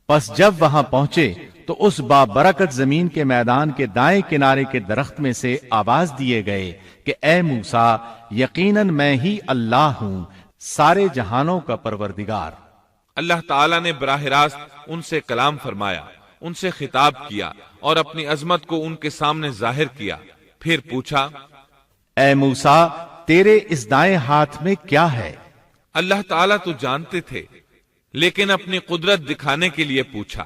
پس جب وہاں پہنچے تو اس بابرکت زمین کے میدان کے دائیں کنارے کے درخت میں سے آواز دیے گئے کہ اے موسیٰ، یقیناً میں ہی اللہ ہوں، سارے جہانوں کا پروردگار۔ اللہ تعالیٰ نے براہ راست ان سے کلام فرمایا، ان سے خطاب کیا اور اپنی عظمت کو ان کے سامنے ظاہر کیا۔ پھر پوچھا، اے موسیٰ، تیرے اس دائیں ہاتھ میں کیا ہے؟ اللہ تعالیٰ تو جانتے تھے، لیکن اپنی قدرت دکھانے کے لیے پوچھا۔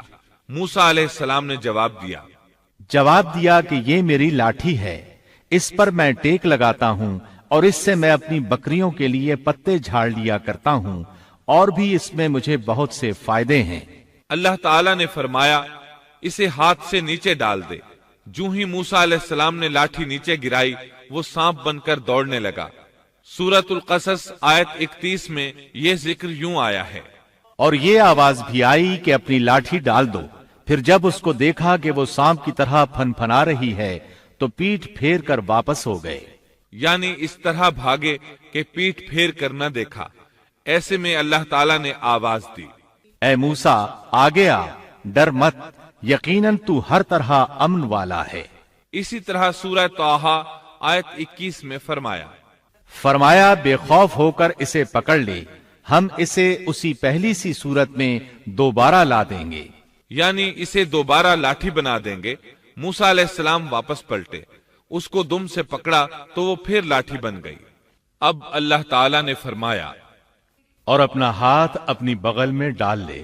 موسیٰ علیہ السلام نے جواب دیا کہ یہ میری لاٹھی ہے، اس پر میں ٹیک لگاتا ہوں اور اس سے میں اپنی بکریوں کے لیے پتے جھاڑ لیا کرتا ہوں، اور بھی اس میں مجھے بہت سے فائدے ہیں۔ اللہ تعالیٰ نے فرمایا، اسے ہاتھ سے نیچے ڈال دے۔ جو ہی موسیٰ علیہ السلام نے لاٹھی نیچے گرائی، وہ سانپ بن کر دوڑنے لگا۔ سورۃ القصص آیت 31 میں یہ ذکر یوں آیا ہے، اور یہ آواز بھی آئی کہ اپنی لاٹھی ڈال دو۔ پھر جب اس کو دیکھا کہ وہ سانپ کی طرح پھن پھنا رہی ہے تو پیٹھ پھیر کر واپس ہو گئے۔ یعنی اس طرح بھاگے کہ پیٹھ پھیر کر نہ دیکھا۔ ایسے میں اللہ تعالیٰ نے آواز دی، اے موسیٰ، آگے آ، ڈر مت، یقیناً تو ہر طرح امن والا ہے۔ اسی طرح سورہ طٰہٰ آیت 21 میں فرمایا بے خوف ہو کر اسے پکڑ لے، ہم اسے اسی پہلی سی صورت میں دوبارہ لا دیں گے۔ یعنی اسے دوبارہ لاٹھی بنا دیں گے۔ موسیٰ علیہ السلام واپس پلٹے، اس کو دم سے پکڑا تو وہ پھر لاٹھی بن گئی۔ اب اللہ تعالیٰ نے فرمایا، اور اپنا ہاتھ اپنی بغل میں ڈال لے۔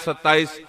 27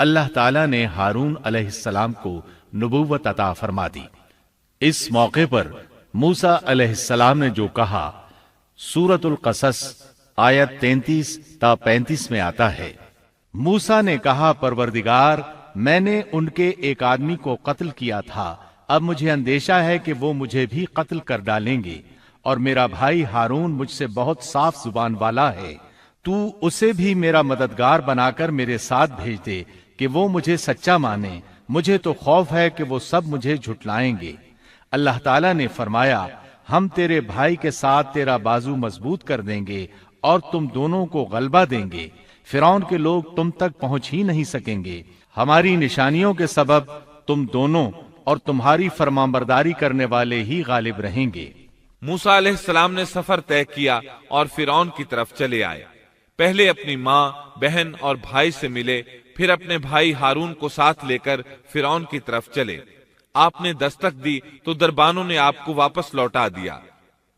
اللہ تعالیٰ نے ہارون علیہ السلام کو نبوت عطا فرما دی۔ اس موقع پر موسیٰ علیہ السلام نے جو کہا سورۃ القصص آیت 33 تا 35 میں آتا ہے، موسیٰ نے کہا پروردگار، میں نے ان کے ایک آدمی کو قتل کیا تھا، اب مجھے اندیشہ ہے کہ وہ مجھے بھی قتل کر ڈالیں گے، اور میرا بھائی ہارون مجھ سے بہت صاف زبان والا ہے، تو اسے بھی میرا مددگار بنا کر میرے ساتھ بھیج دے کہ وہ مجھے سچا مانے، مجھے تو خوف ہے کہ وہ سب مجھے جھٹلائیں گے۔ اللہ تعالیٰ نے فرمایا، ہم تیرے بھائی کے ساتھ تیرا بازو مضبوط کر دیں گے اور تم دونوں کو غلبہ دیں گے، فرعون کے لوگ تم تک پہنچ ہی نہیں سکیں گے، ہماری نشانیوں کے سبب تم دونوں اور تمہاری فرمانبرداری کرنے والے ہی غالب رہیں گے۔ موسیٰ علیہ السلام نے سفر طے کیا اور فرعون کی طرف چلے آئے۔ پہلے اپنی ماں، بہن اور بھائی سے ملے، پھر اپنے بھائی ہارون کو ساتھ لے کر فرعون کی طرف چلے۔ آپ نے دستک دی تو دربانوں نے آپ کو واپس لوٹا دیا۔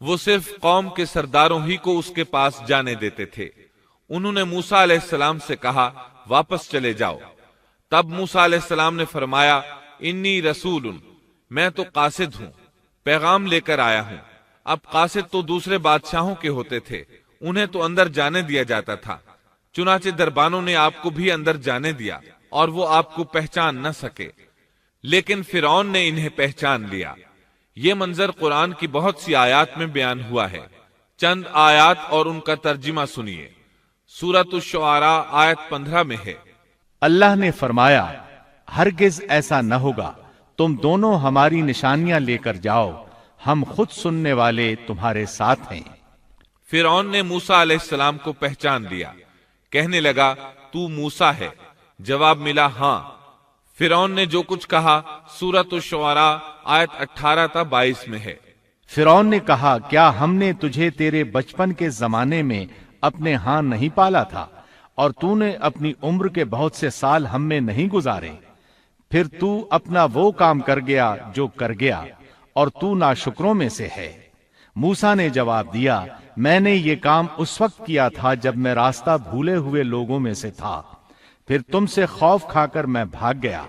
وہ صرف قوم کے سرداروں ہی کو اس کے پاس جانے دیتے تھے۔ انہوں نے موسیٰ علیہ السلام سے کہا، واپس چلے جاؤ۔ تب موسیٰ علیہ السلام نے فرمایا، انی رسول، میں تو قاصد ہوں، پیغام لے کر آیا ہوں۔ اب قاصد تو دوسرے بادشاہوں کے ہوتے تھے، انہیں تو اندر جانے دیا جاتا تھا، چنانچہ دربانوں نے آپ کو بھی اندر جانے دیا اور وہ آپ کو پہچان نہ سکے، لیکن فرعون نے انہیں پہچان لیا۔ یہ منظر قرآن کی بہت سی آیات میں بیان ہوا ہے۔ چند آیات اور ان کا ترجمہ سنیے۔ سورۃ الشعراء آیت 15 میں ہے، اللہ نے فرمایا، ہرگز ایسا نہ ہوگا، تم دونوں ہماری نشانیاں لے کر جاؤ، ہم خود سننے والے تمہارے ساتھ ہیں۔ فرعون نے موسیٰ علیہ السلام کو پہچان لیا، کہنے لگا، تو موسیٰ ہے؟ جواب ملا، ہاں۔ فرعون نے جو کچھ کہا سورۃ الشعراء آیت 18 تا 22 میں ہے۔ فرعون نے کہا، کیا ہم نے تجھے تیرے بچپن کے زمانے میں اپنے ہاں نہیں پالا تھا، اور تو نے اپنی عمر کے بہت سے سال ہم میں نہیں گزارے؟ پھر تو اپنا وہ کام کر گیا جو کر گیا، اور تو ناشکروں میں سے ہے۔ موسیٰ نے جواب دیا، میں نے یہ کام اس وقت کیا تھا جب میں راستہ بھولے ہوئے لوگوں میں سے تھا، پھر تم سے خوف کھا کر میں بھاگ گیا،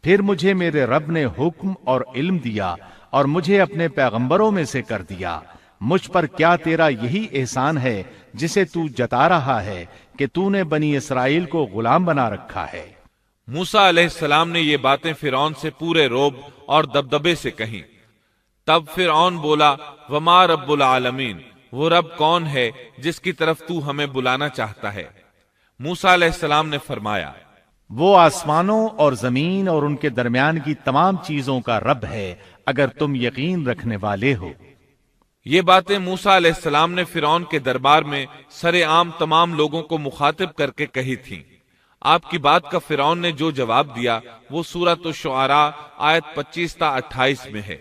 پھر مجھے میرے رب نے حکم اور علم دیا اور مجھے اپنے پیغمبروں میں سے کر دیا۔ مجھ پر کیا تیرا یہی احسان ہے جسے تو جتا رہا ہے کہ تو نے بنی اسرائیل کو غلام بنا رکھا ہے؟ موسیٰ علیہ السلام نے یہ باتیں فرعون سے پورے رعب اور دبدبے سے کہیں۔ تب فرعون بولا، وما رب العالمین، وہ رب کون ہے جس کی طرف تو ہمیں بلانا چاہتا ہے؟ موسیٰ علیہ السلام نے فرمایا، وہ آسمانوں اور زمین اور ان کے درمیان کی تمام چیزوں کا رب ہے، اگر تم یقین رکھنے والے ہو۔ یہ باتیں موسیٰ علیہ السلام نے فرعون کے دربار میں سر عام تمام لوگوں کو مخاطب کر کے کہی تھیں۔ آپ کی بات کا فرعون نے جو جواب دیا وہ سورۃ الشعراء آیت 25 تا 28 میں ہے۔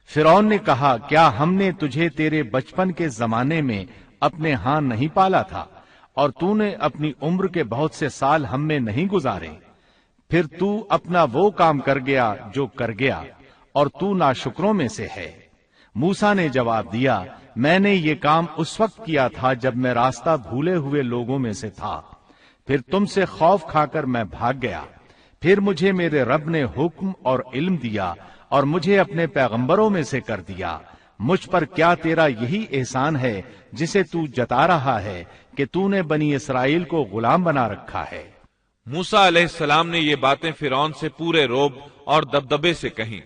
فرعون نے کہا، کیا ہم نے تجھے تیرے بچپن کے زمانے میں اپنے ہاں نہیں پالا تھا، اور تو نے اپنی عمر کے بہت سے سال ہم میں نہیں گزارے؟ پھر تو اپنا وہ کام کر گیا جو کر گیا، اور تو ناشکروں میں سے ہے۔ موسیٰ نے جواب دیا، میں نے یہ کام اس وقت کیا تھا جب میں راستہ بھولے ہوئے لوگوں میں سے تھا، پھر تم سے خوف کھا کر میں بھاگ گیا، پھر مجھے میرے رب نے حکم اور علم دیا اور مجھے اپنے پیغمبروں میں سے کر دیا۔ مجھ پر کیا تیرا یہی احسان ہے جسے تو جتا رہا ہے کہ تو نے بنی اسرائیل کو غلام بنا رکھا ہے؟ موسیٰ علیہ السلام نے یہ باتیں فرعون سے پورے رعب اور دبدبے سے کہیں۔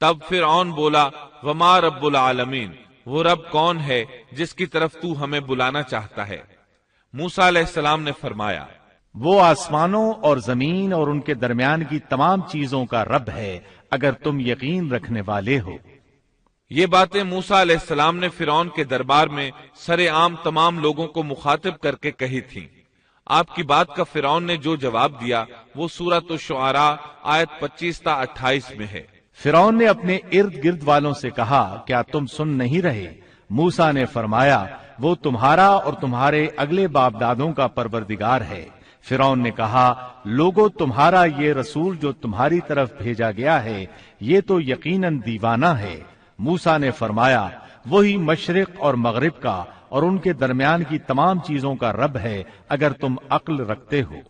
تب فرعون بولا، وما رب العالمین، وہ رب کون ہے جس کی طرف تو ہمیں بلانا چاہتا ہے؟ موسیٰ علیہ السلام نے فرمایا، وہ آسمانوں اور زمین اور ان کے درمیان کی تمام چیزوں کا رب ہے، اگر تم یقین رکھنے والے ہو۔ یہ باتیں موسیٰ علیہ السلام نے فرعون کے دربار میں سر عام تمام لوگوں کو مخاطب کر کے کہی تھیں۔ آپ کی بات کا فرعون نے جو جواب دیا وہ سورۃ الشعراء آیت 25 تا 28 میں ہے۔ فرعون نے اپنے ارد گرد والوں سے کہا، کیا تم سن نہیں رہے؟ موسیٰ نے فرمایا، وہ تمہارا اور تمہارے اگلے باپ دادوں کا پروردگار ہے۔ فرعون نے کہا، لوگو، تمہارا یہ رسول جو تمہاری طرف بھیجا گیا ہے یہ تو یقیناً دیوانہ ہے۔ موسیٰ نے فرمایا، وہی مشرق اور مغرب کا اور ان کے درمیان کی تمام چیزوں کا رب ہے، اگر تم عقل رکھتے ہو۔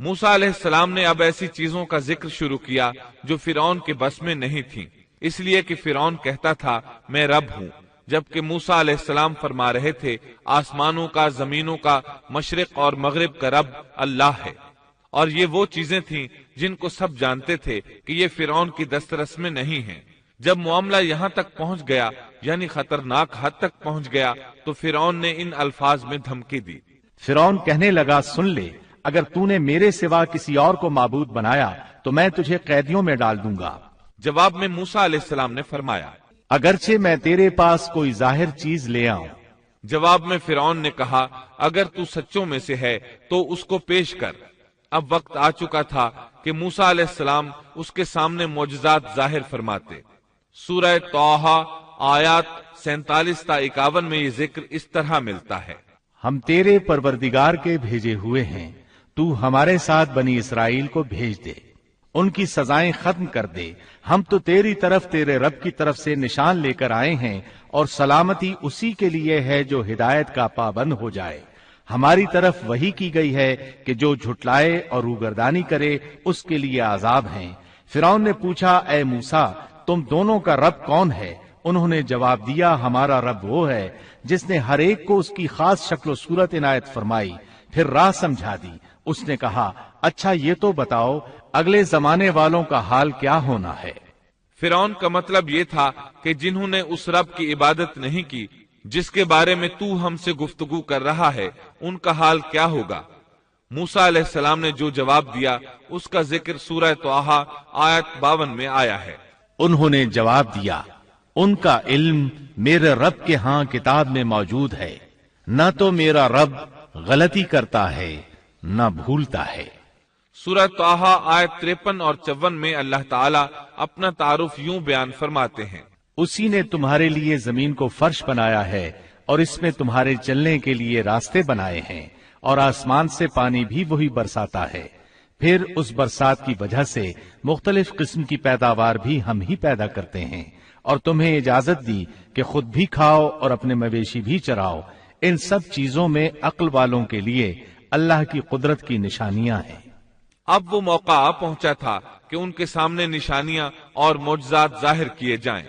موسیٰ علیہ السلام نے اب ایسی چیزوں کا ذکر شروع کیا جو فرعون کے بس میں نہیں تھیں، اس لیے کہ فرعون کہتا تھا میں رب ہوں، جبکہ موسیٰ علیہ السلام فرما رہے تھے آسمانوں کا، زمینوں کا، مشرق اور مغرب کا رب اللہ ہے۔ اور یہ وہ چیزیں تھیں جن کو سب جانتے تھے کہ یہ فرعون کی دسترس میں نہیں ہیں۔ جب معاملہ یہاں تک پہنچ گیا، یعنی خطرناک حد تک پہنچ گیا، تو فرعون نے ان الفاظ میں دھمکی دی۔ فرعون کہنے لگا سن لے، اگر تو نے میرے سوا کسی اور کو معبود بنایا تو میں تجھے قیدیوں میں ڈال دوں گا۔ جواب میں موسیٰ علیہ السلام نے فرمایا اگرچہ میں تیرے پاس کوئی ظاہر چیز لے آؤں۔ جواب میں فرعون نے کہا اگر تو سچوں میں سے ہے تو اس کو پیش کر۔ اب وقت آ چکا تھا کہ موسیٰ علیہ السلام اس کے سامنے معجزات ظاہر فرماتے۔ سورہ طٰہٰ آیات 47 تا 51 میں یہ ذکر اس طرح ملتا ہے، ہم تیرے پروردگار کے بھیجے ہوئے ہیں، تو ہمارے ساتھ بنی اسرائیل کو بھیج دے، ان کی سزائیں ختم کر دے، ہم تو تیری طرف تیرے رب کی طرف سے نشان لے کر آئے ہیں، اور سلامتی اسی کے لیے ہے جو ہدایت کا پابند ہو جائے۔ ہماری طرف وحی کی گئی ہے کہ جو جھٹلائے اور روگردانی کرے اس کے لیے عذاب ہیں۔ فرعون نے پوچھا اے موسیٰ تم دونوں کا رب کون ہے؟ انہوں نے جواب دیا ہمارا رب وہ ہے جس نے ہر ایک کو اس کی خاص شکل و صورت عنایت فرمائی، پھر راہ سمجھا دی۔ اس نے کہا اچھا یہ تو بتاؤ اگلے زمانے والوں کا حال کیا ہونا ہے؟ فرعون کا مطلب یہ تھا کہ جنہوں نے اس رب کی عبادت نہیں کی جس کے بارے میں تو ہم سے گفتگو کر رہا ہے، ان کا حال کیا ہوگا؟ موسیٰ علیہ السلام نے جو جواب دیا اس کا ذکر سورہ طٰہٰ آیت 52 میں آیا ہے۔ انہوں نے جواب دیا ان کا علم میرے رب کے ہاں کتاب میں موجود ہے، نہ تو میرا رب غلطی کرتا ہے نہ بھولتا ہے۔ سورہ طٰہٰ آیت 53 اور 54 میں اللہ تعالیٰ اپنا تعارف یوں بیان فرماتے ہیں، اسی نے تمہارے لیے زمین کو فرش بنایا ہے اور اس میں تمہارے چلنے کے لیے راستے بنائے ہیں، اور آسمان سے پانی بھی وہی برساتا ہے، پھر اس برسات کی وجہ سے مختلف قسم کی پیداوار بھی ہم ہی پیدا کرتے ہیں، اور تمہیں اجازت دی کہ خود بھی کھاؤ اور اپنے مویشی بھی چراؤ۔ ان سب چیزوں میں عقل والوں کے لیے اللہ کی قدرت کی نشانیاں ہیں۔ اب وہ موقع آ پہنچا تھا کہ ان کے سامنے نشانیاں اور معجزات ظاہر کیے جائیں۔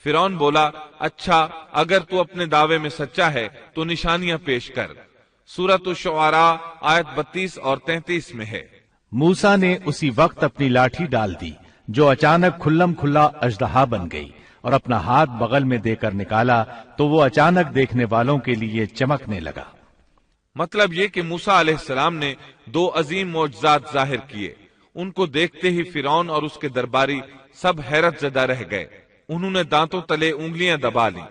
فرعون بولا اچھا اگر تو اپنے دعوے میں سچا ہے تو نشانیاں پیش کر۔ سورۃ الشعراء آیت 32 اور 33 میں ہے۔ موسیٰ نے اسی وقت اپنی لاٹھی ڈال دی جو اچانک کھلم کھلا اژدہا بن گئی، اور اپنا ہاتھ بغل میں دے کر نکالا تو وہ اچانک دیکھنے والوں کے لیے چمکنے لگا۔ مطلب یہ کہ موسیٰ علیہ السلام نے 2 عظیم معجزات ظاہر کیے۔ ان کو دیکھتے ہی فرعون اور اس کے درباری سب حیرت زدہ رہ گئے۔ انہوں نے دانتوں تلے انگلیاں دبا لی،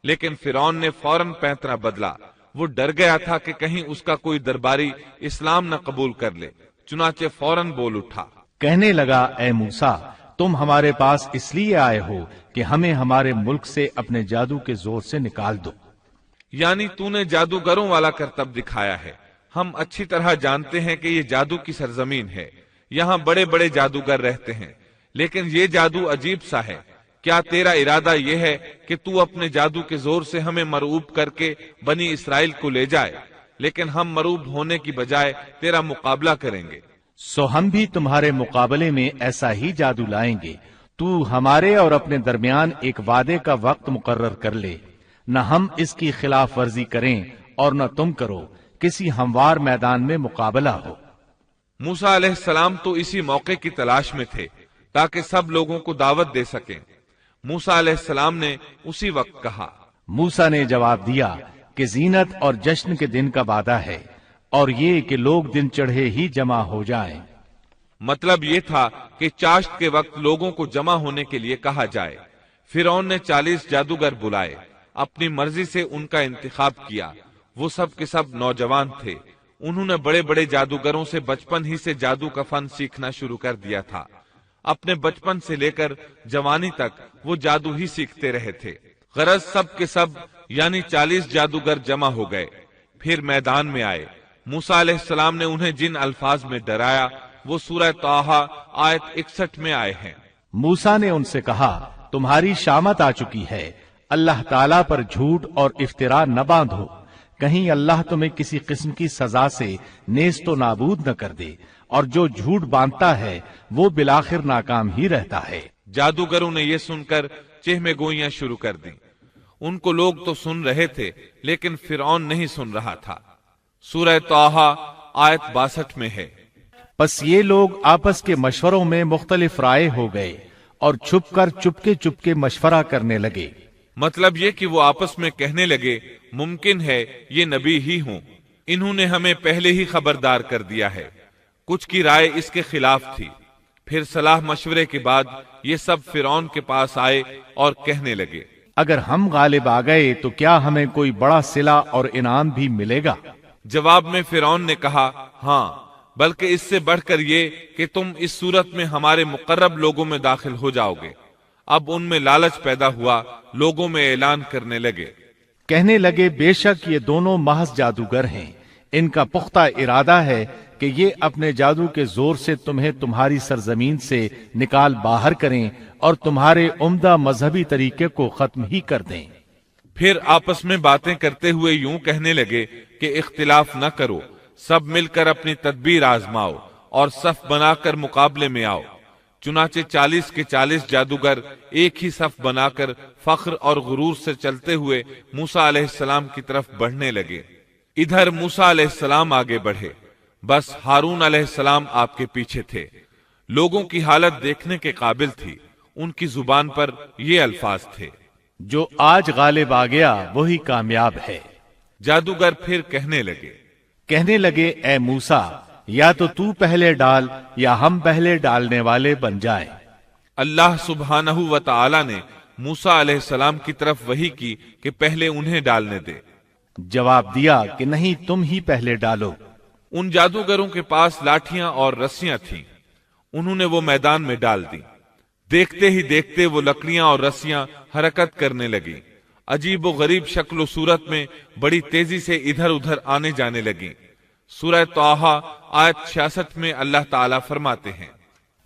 لیکن فرعون نے فوراً پینترا بدلا۔ وہ ڈر گیا تھا کہ کہیں اس کا کوئی درباری اسلام نہ قبول کر لے، چنانچہ فوراً بول اٹھا، کہنے لگا اے موسیٰ تم ہمارے پاس اس لیے آئے ہو کہ ہمیں ہمارے ملک سے اپنے جادو کے زور سے نکال دو۔ یعنی تو نے جادوگروں والا کرتب دکھایا ہے۔ ہم اچھی طرح جانتے ہیں کہ یہ جادو کی سرزمین ہے، یہاں بڑے بڑے جادوگر رہتے ہیں، لیکن یہ جادو عجیب سا ہے۔ کیا تیرا ارادہ یہ ہے کہ تو اپنے جادو کے زور سے ہمیں مرعوب کر کے بنی اسرائیل کو لے جائے؟ لیکن ہم مرعوب ہونے کی بجائے تیرا مقابلہ کریں گے۔ سو ہم بھی تمہارے مقابلے میں ایسا ہی جادو لائیں گے۔ تو ہمارے اور اپنے درمیان ایک وعدے کا وقت مقرر کر لے، نہ ہم اس کی خلاف ورزی کریں اور نہ تم کرو، کسی ہموار میدان میں مقابلہ ہو۔ موسیٰ علیہ السلام تو اسی موقع کی تلاش میں تھے تاکہ سب لوگوں کو دعوت دے سکیں۔ موسیٰ علیہ السلام نے اسی وقت کہا۔ موسیٰ نے جواب دیا کہ زینت اور جشن کے دن کا وعدہ ہے، اور یہ کہ لوگ دن چڑھے ہی جمع ہو جائیں۔ مطلب یہ تھا کہ چاشت کے وقت لوگوں کو جمع ہونے کے لیے کہا جائے۔ فرعون نے 40 جادوگر بلائے، اپنی مرضی سے ان کا انتخاب کیا۔ وہ سب کے سب نوجوان تھے۔ انہوں نے بڑے بڑے جادوگروں سے بچپن ہی سے جادو کا فن سیکھنا شروع کر دیا تھا۔ اپنے بچپن سے لے کر جوانی تک وہ جادو ہی سیکھتے رہے تھے۔ غرض سب کے سب یعنی 40 جادوگر جمع ہو گئے، پھر میدان میں آئے۔ موسیٰ علیہ السلام نے انہیں جن الفاظ میں ڈرایا وہ سورہ طٰہٰ آیت 61 میں آئے ہیں۔ موسیٰ نے ان سے کہا تمہاری شامت آ چکی ہے، اللہ تعالیٰ پر جھوٹ اور افتراء نہ باندھو، کہیں اللہ تمہیں کسی قسم کی سزا سے نیست و نابود نہ کر دے، اور جو جھوٹ باندھتا ہے وہ بالآخر ناکام ہی رہتا ہے۔ جادوگروں نے یہ سن کر چہمے گوئیاں شروع کر دی۔ ان کو لوگ تو سن رہے تھے لیکن فرعون نہیں سن رہا تھا۔ سورہ طٰہٰ آیت 62 میں ہے۔ پس یہ لوگ آپس کے مشوروں میں مختلف رائے ہو گئے اور چھپ کر چپکے مشورہ کرنے لگے۔ مطلب یہ کہ وہ آپس میں کہنے لگے ممکن ہے یہ نبی ہی ہوں، انہوں نے ہمیں پہلے ہی خبردار کر دیا ہے۔ کچھ کی رائے اس کے خلاف تھی۔ پھر صلاح مشورے کے بعد یہ سب فرعون کے پاس آئے اور کہنے لگے اگر ہم غالب آ گئے تو کیا ہمیں کوئی بڑا صلہ اور انعام بھی ملے گا؟ جواب میں فرعون نے کہا ہاں، بلکہ اس سے بڑھ کر یہ کہ تم اس صورت میں ہمارے مقرب لوگوں میں داخل ہو جاؤ گے۔ اب ان میں لالچ پیدا ہوا، لوگوں میں اعلان کرنے لگے، کہنے لگے بے شک یہ دونوں محض جادوگر ہیں، ان کا پختہ ارادہ ہے کہ یہ اپنے جادو کے زور سے تمہیں تمہاری سرزمین سے نکال باہر کریں اور تمہارے عمدہ مذہبی طریقے کو ختم ہی کر دیں۔ پھر آپس میں باتیں کرتے ہوئے یوں کہنے لگے کہ اختلاف نہ کرو، سب مل کر اپنی تدبیر آزماؤ اور صف بنا کر مقابلے میں آؤ۔ چنانچہ 40 کے 40 جادوگر ایک ہی صف بنا کر فخر اور غرور سے چلتے ہوئے موسیٰ علیہ السلام کی طرف بڑھنے لگے۔ ادھر موسیٰ علیہ السلام آگے بڑھے، بس ہارون علیہ السلام آپ کے پیچھے تھے۔ لوگوں کی حالت دیکھنے کے قابل تھی، ان کی زبان پر یہ الفاظ تھے، جو آج غالب آ گیا وہی کامیاب ہے۔ جادوگر پھر کہنے لگے اے موسیٰ، یا تو پہلے ڈال یا ہم پہلے ڈالنے والے بن جائیں۔ اللہ سبحانہ و تعالی نے موسیٰ علیہ السلام کی طرف وحی کی کہ پہلے انہیں ڈالنے دے۔ جواب دیا کہ نہیں، تم ہی پہلے ڈالو۔ ان جادوگروں کے پاس لاٹھیاں اور رسیاں تھیں، انہوں نے وہ میدان میں ڈال دی۔ دیکھتے ہی دیکھتے وہ لکڑیاں اور رسیاں حرکت کرنے لگی، عجیب و غریب شکل و صورت میں بڑی تیزی سے ادھر ادھر آنے جانے لگی۔ سورہ طٰہٰ آیت 66 میں اللہ تعالیٰ فرماتے ہیں،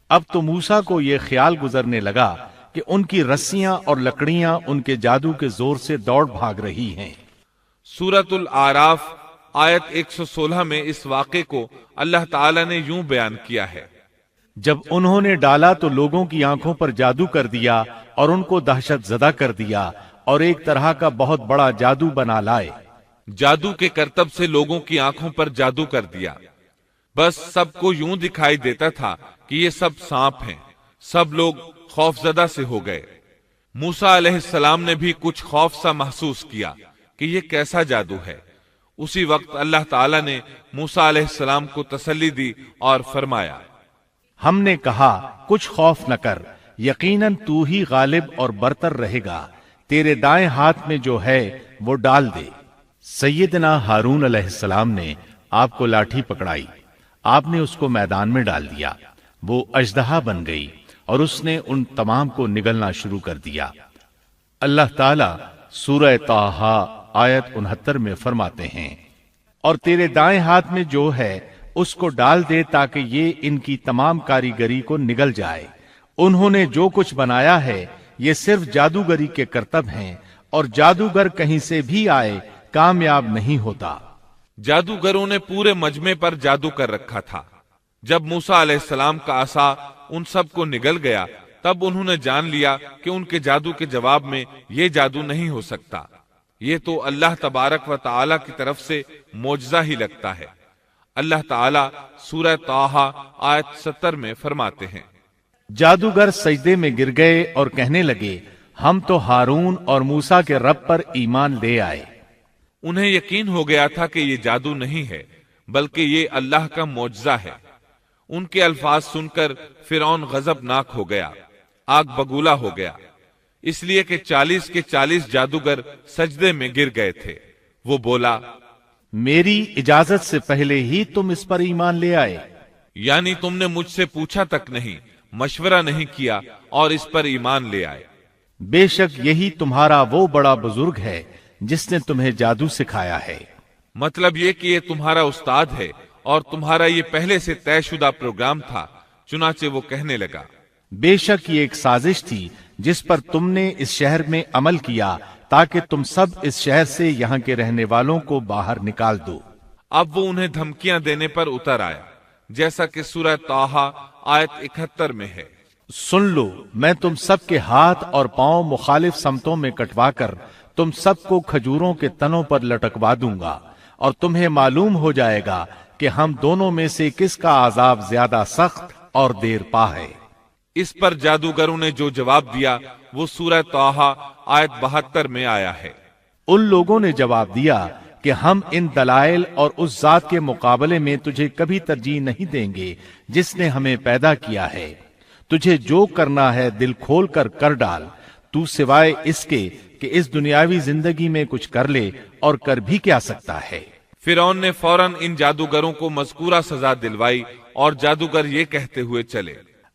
اب تو موسیٰ کو یہ خیال گزرنے لگا کہ ان کی رسیاں اور لکڑیاں ان کے جادو کے زور سے دوڑ بھاگ رہی ہیں۔ سورۃ الاعراف آیت 116 میں اس واقعے کو اللہ تعالیٰ نے یوں بیان کیا ہے، جب انہوں نے ڈالا تو لوگوں کی آنکھوں پر جادو کر دیا اور ان کو دہشت زدہ کر دیا اور ایک طرح کا بہت بڑا جادو بنا لائے۔ جادو کے کرتب سے لوگوں کی آنکھوں پر جادو کر دیا، بس سب کو یوں دکھائی دیتا تھا کہ یہ سب سانپ ہیں۔ سب لوگ خوف زدہ سے ہو گئے۔ موسیٰ علیہ السلام نے بھی کچھ خوف سا محسوس کیا کہ یہ کیسا جادو ہے۔ اسی وقت اللہ تعالیٰ نے موسیٰ علیہ السلام کو تسلی دی اور فرمایا، ہم نے کہا کچھ خوف نہ کر، یقیناً تو ہی غالب اور برتر رہے گا، تیرے دائیں ہاتھ میں جو ہے وہ ڈال دے۔ سیدنا ہارون علیہ السلام نے آپ کو لاٹھی پکڑائی، آپ نے اس کو میدان میں ڈال دیا، وہ اژدہا بن گئی اور اس نے ان تمام کو نگلنا شروع کر دیا۔ اللہ تعالیٰ سورہ طٰہٰ آیت 69 میں فرماتے ہیں، اور تیرے دائیں ہاتھ میں جو ہے اس کو ڈال دے تاکہ یہ ان کی تمام کاریگری کو نگل جائے۔ انہوں نے جو کچھ بنایا ہے یہ صرف جادوگری کے کرتب ہیں، اور جادوگر کہیں سے بھی آئے کامیاب نہیں ہوتا۔ جادوگروں نے پورے مجمع پر جادو کر رکھا تھا۔ جب موسیٰ علیہ السلام کا عصا ان سب کو نگل گیا تب انہوں نے جان لیا کہ ان کے جادو کے جواب میں یہ جادو نہیں ہو سکتا، یہ تو اللہ تبارک و تعالی کی طرف سے معجزہ ہی لگتا ہے۔ اللہ تعالیٰ سورہ طٰہٰ آیت 70 میں فرماتے ہیں، جادوگر سجدے میں گر گئے اور کہنے لگے ہم تو ہارون اور موسیٰ کے رب پر ایمان لے آئے۔ انہیں یقین ہو گیا تھا کہ یہ جادو نہیں ہے بلکہ یہ اللہ کا معجزہ ہے۔ ان کے الفاظ سن کر فرعون غضبناک ہو گیا، آگ بگولا ہو گیا، اس لیے کہ 40 کے 40 جادوگر سجدے میں گر گئے تھے۔ وہ بولا، میری اجازت سے پہلے ہی تم اس پر ایمان لے آئے؟ یعنی تم نے مجھ سے پوچھا تک نہیں، مشورہ نہیں کیا اور اس پر ایمان لے آئے۔ بے شک یہی تمہارا وہ بڑا بزرگ ہے جس نے تمہیں جادو سکھایا ہے۔ مطلب یہ کہ یہ تمہارا استاد ہے اور تمہارا یہ پہلے سے طے شدہ پروگرام تھا۔ چنانچہ وہ کہنے لگا، بے شک یہ ایک سازش تھی جس پر تم نے اس شہر میں عمل کیا تاکہ تم سب اس شہر سے یہاں کے رہنے والوں کو باہر نکال دو۔ اب وہ انہیں دھمکیاں دینے پر اتر آیا۔ جیسا کہ سورہ طٰہٰ آیت 71 میں ہے۔ سن لو، میں تم سب کے ہاتھ اور پاؤں مخالف سمتوں میں کٹوا کر تم سب کو کھجوروں کے تنوں پر لٹکوا دوں گا، اور تمہیں معلوم ہو جائے گا کہ ہم دونوں میں سے کس کا عذاب زیادہ سخت اور دیر پا ہے۔ اس پر جادوگروں نے جو جواب دیا وہ سورہ طٰہٰ آیت 72 میں آیا ہے۔ ان لوگوں نے جواب دیا کہ ہم ان دلائل اور اس ذات کے مقابلے میں تجھے کبھی ترجیح نہیں دیں گے جس نے ہمیں پیدا کیا ہے۔ تجھے جو کرنا ہے دل کھول کر کر ڈال، تو سوائے اس کے کہ اس دنیاوی زندگی میں کچھ کر لے، اور کر بھی کیا سکتا ہے۔ فرعون نے فوراً ان جادوگروں کو مذکورہ سزا دلوائی، اور جادوگر یہ کہتے ہوئے چلے،